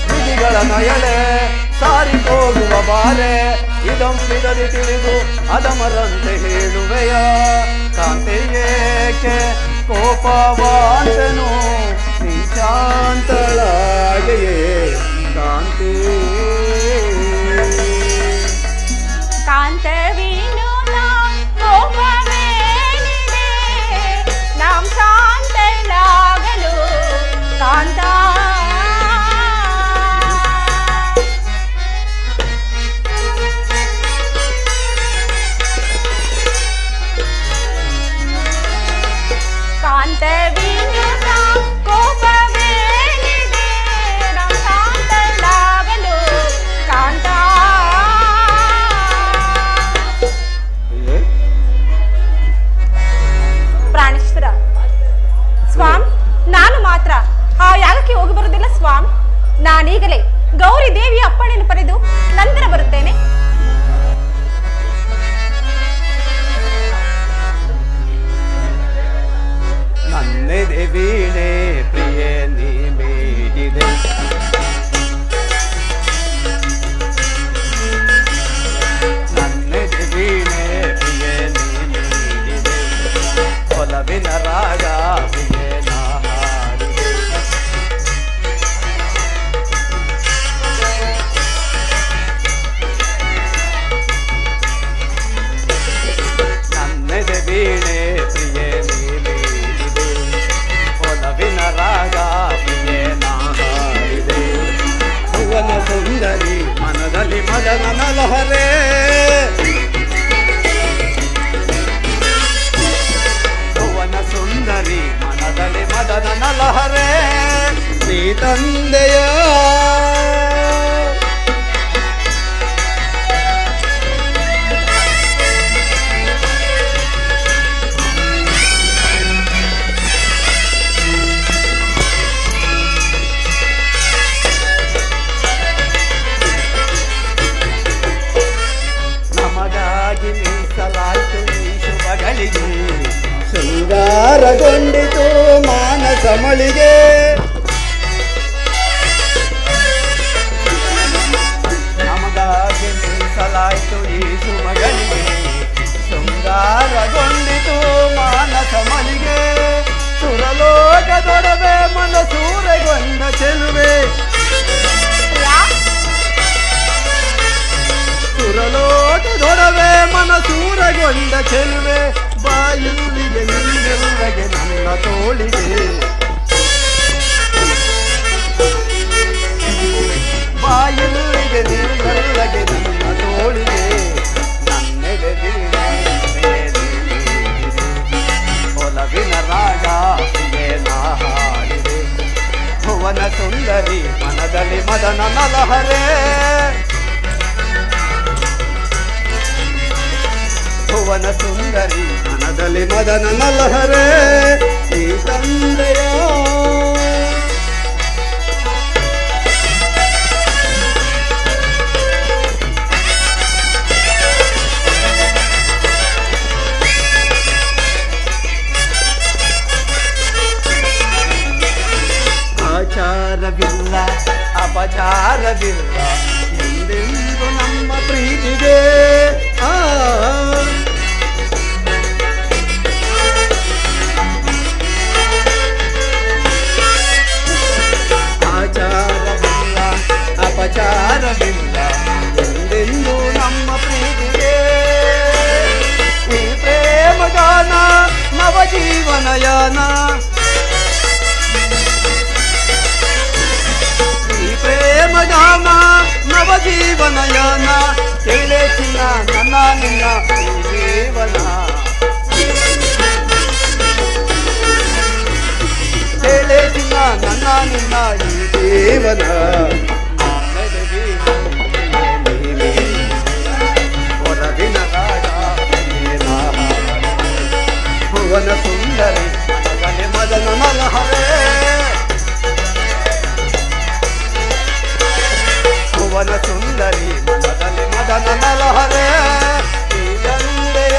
ವಿಧಿಗಳ ನಯಳೆ ಸಾರಿ ಹೋಗುವ ಬಾರೆ ಇದೊಂಪಿರದಿ ತಿಳಿದು ಅದಮರಂತೆ ಹೇಳುವೆಯ ಕಾಂತೆಯೇಕೆ ಕೋಪವಾಂತನು ನಿಶಾಂತಳಾಗೆಯೇ ಕಾಂತಿ ಕಾಂತವೀನು ಕೋಪವೇನಿದೆ ನಾಂ ಶಾಂತಳಾಗಲು ಕಾಂತ ಕಾಂತವೀನು ಕೋಪವೇನಿದೆ ನಾಂ ಶಾಂತಳಾಗಲು ಕಾಂತ ಪ್ರಾಣೇಶ್ವರ ಸ್ವಾಮ್ ನಾನು ಮಾತ್ರ ಆ ಯಾಗಕ್ಕೆ ಹೋಗಿ ಬರುವುದಿಲ್ಲ ಸ್ವಾಮ್. ನಾನೀಗಲೇ ಗೌರಿ ದೇವಿಯ ಅಪ್ಪಣೆಯನ್ನು ಪಡೆದು ನಂತರ ಬರುತ್ತೇನೆ. ನನ್ನೆದೆ ವೀಣೆ ಪ್ರಿಯೆ ನೀ ಮೇಡಿದೆ ನನ್ನೆದೆ ವೀಣೆ ಪ್ರಿಯೆ ನೀ ಮೇಡಿದೆ ಒಲವಿನ ರಾಗ ಪ್ರಿಯೆ ನಾ ಹಾಡಿದೆ ನನ್ನೆದೆ ವೀಣೆ ಪ್ರಿಯೆ ನೀ ಮೇಡಿದೆ ಒಲವಿನ ರಾಗ ಪ್ರಿಯೆ ನಾ ಹಾಡಿದೆ ಭುವನ ಸುಂದರಿ ಮನದಲ್ಲಿ ಮದನ ಲಹರೆ ಭುವನ ಸುಂದರಿ ಮನದಲ್ಲಿ ಮದನ ಲಹರೆ ನೀ ತಂದೆಯ ನಮಗಾಗಿ ಮೀಸಲಾಯ್ತು ಈ ಶುಭಗಳಿಗೆ ಶೃಂಗಾರಗೊಂಡಿತು ಮಾನಸ ಮಳಿಗೆ ನಮಗಾಗಿ ಮೀಸಲಾಯ್ತು ಈ ಶುಭಗಳಿಗೆ ಶೃಂಗಾರಗೊಂಡಿತು ಮಾನಸ ಮಳಿಗೆ ಸುರಲೋಕದೊಡವೆ ಮನಸೂರೆಗೊಂಡ ಚೆಲುವೆ ಸುರಲೋಕದೊಡವೆ ಮನಸೂರೆಗೊಂಡ ಚೆಲುವೆ ಬಾಯುವಿಗೆ ನಿನ್ನೆಲ್ಲಗೆ ನನ್ನ ತೋಳಿಗೆ ಬಾಯುವಿಗೆ ನಿನ್ನೆಲ್ಲಗೆ ನನ್ನ ತೋಳಿಗೆ ನನ್ನೆದೆ ಒಲವಿನ ರಾಗ ಪ್ರಿಯೆ ನಾ ಹಾಡಿದೆ ಭುವನ ಸುಂದರಿ ಮನದಲ್ಲಿ ಮದನ ನಲಹರೆ ಭುವನ ಸುಂದರಿ ಮನದಲ್ಲಿ ಮದನ ನಲಹರೆ ಈ ತಂದೆಯ ಆಚಾರವಿಲ್ಲ ಅಪಚಾರವಿಲ್ಲ ಎಂದೆಂದು ನಮ್ಮ ಪ್ರೀತಿಗೆ ಆಚಾರವಿಲ್ಲ ಅಪಚಾರವಿಲ್ಲ ಎಂದೆಂದು ನಮ್ಮ ಪ್ರೀತಿಗೆ ಈ ಪ್ರೇಮಗಾನ ನವಜೀವನಯಾನ ಪ್ರೇಮಗಾನ ನವಜೀವನಯಾನ ಕೇಳೆ ಚಿನ್ನ ನನ್ನ ನಿನ್ನ ಜೀವನ ಕೇಳೆ ಚಿನ್ನ ನನ್ನ ನಿನ್ನ ಈ ಜೀವನ ಹೊರಗಿನ ರಾಗ ಭುವನ ಸುಂದರಿ ಮದನ ನಲಹರೆ ಭುವನ ಸುಂದರಿ ಮನದಲ್ಲಿ ಮದನ ನಲಹರೆ ಈ ತಂದೆಯ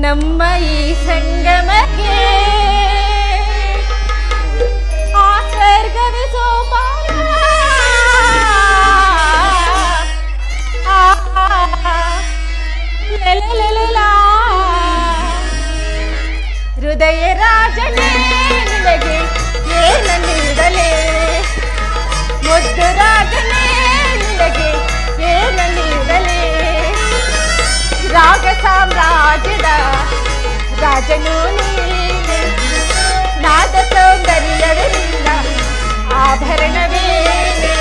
ನಮ್ಮ ಈ ಸಂಗಮಕ್ಕೆ ಆ ಸ್ವರ್ಗವೇ ಸೋಪಾನ. ಹೃದಯ ರಾಜನೇ ನಿನಗೆ ಏನ ನೀಡಲೇ, ಮುದ್ದು ರಾಜನೇ ನಿನಗೆ ಏನ ನೀಡಲೇ. ರಾಗ ಸಾಮ್ರಾಜ್ಯದ ರಾಜನು ನೀನೆ, ನಾದ ಸೌಂದರ್ಯವೇ ನಿನ್ನ ಆಭರಣವೇನೆ.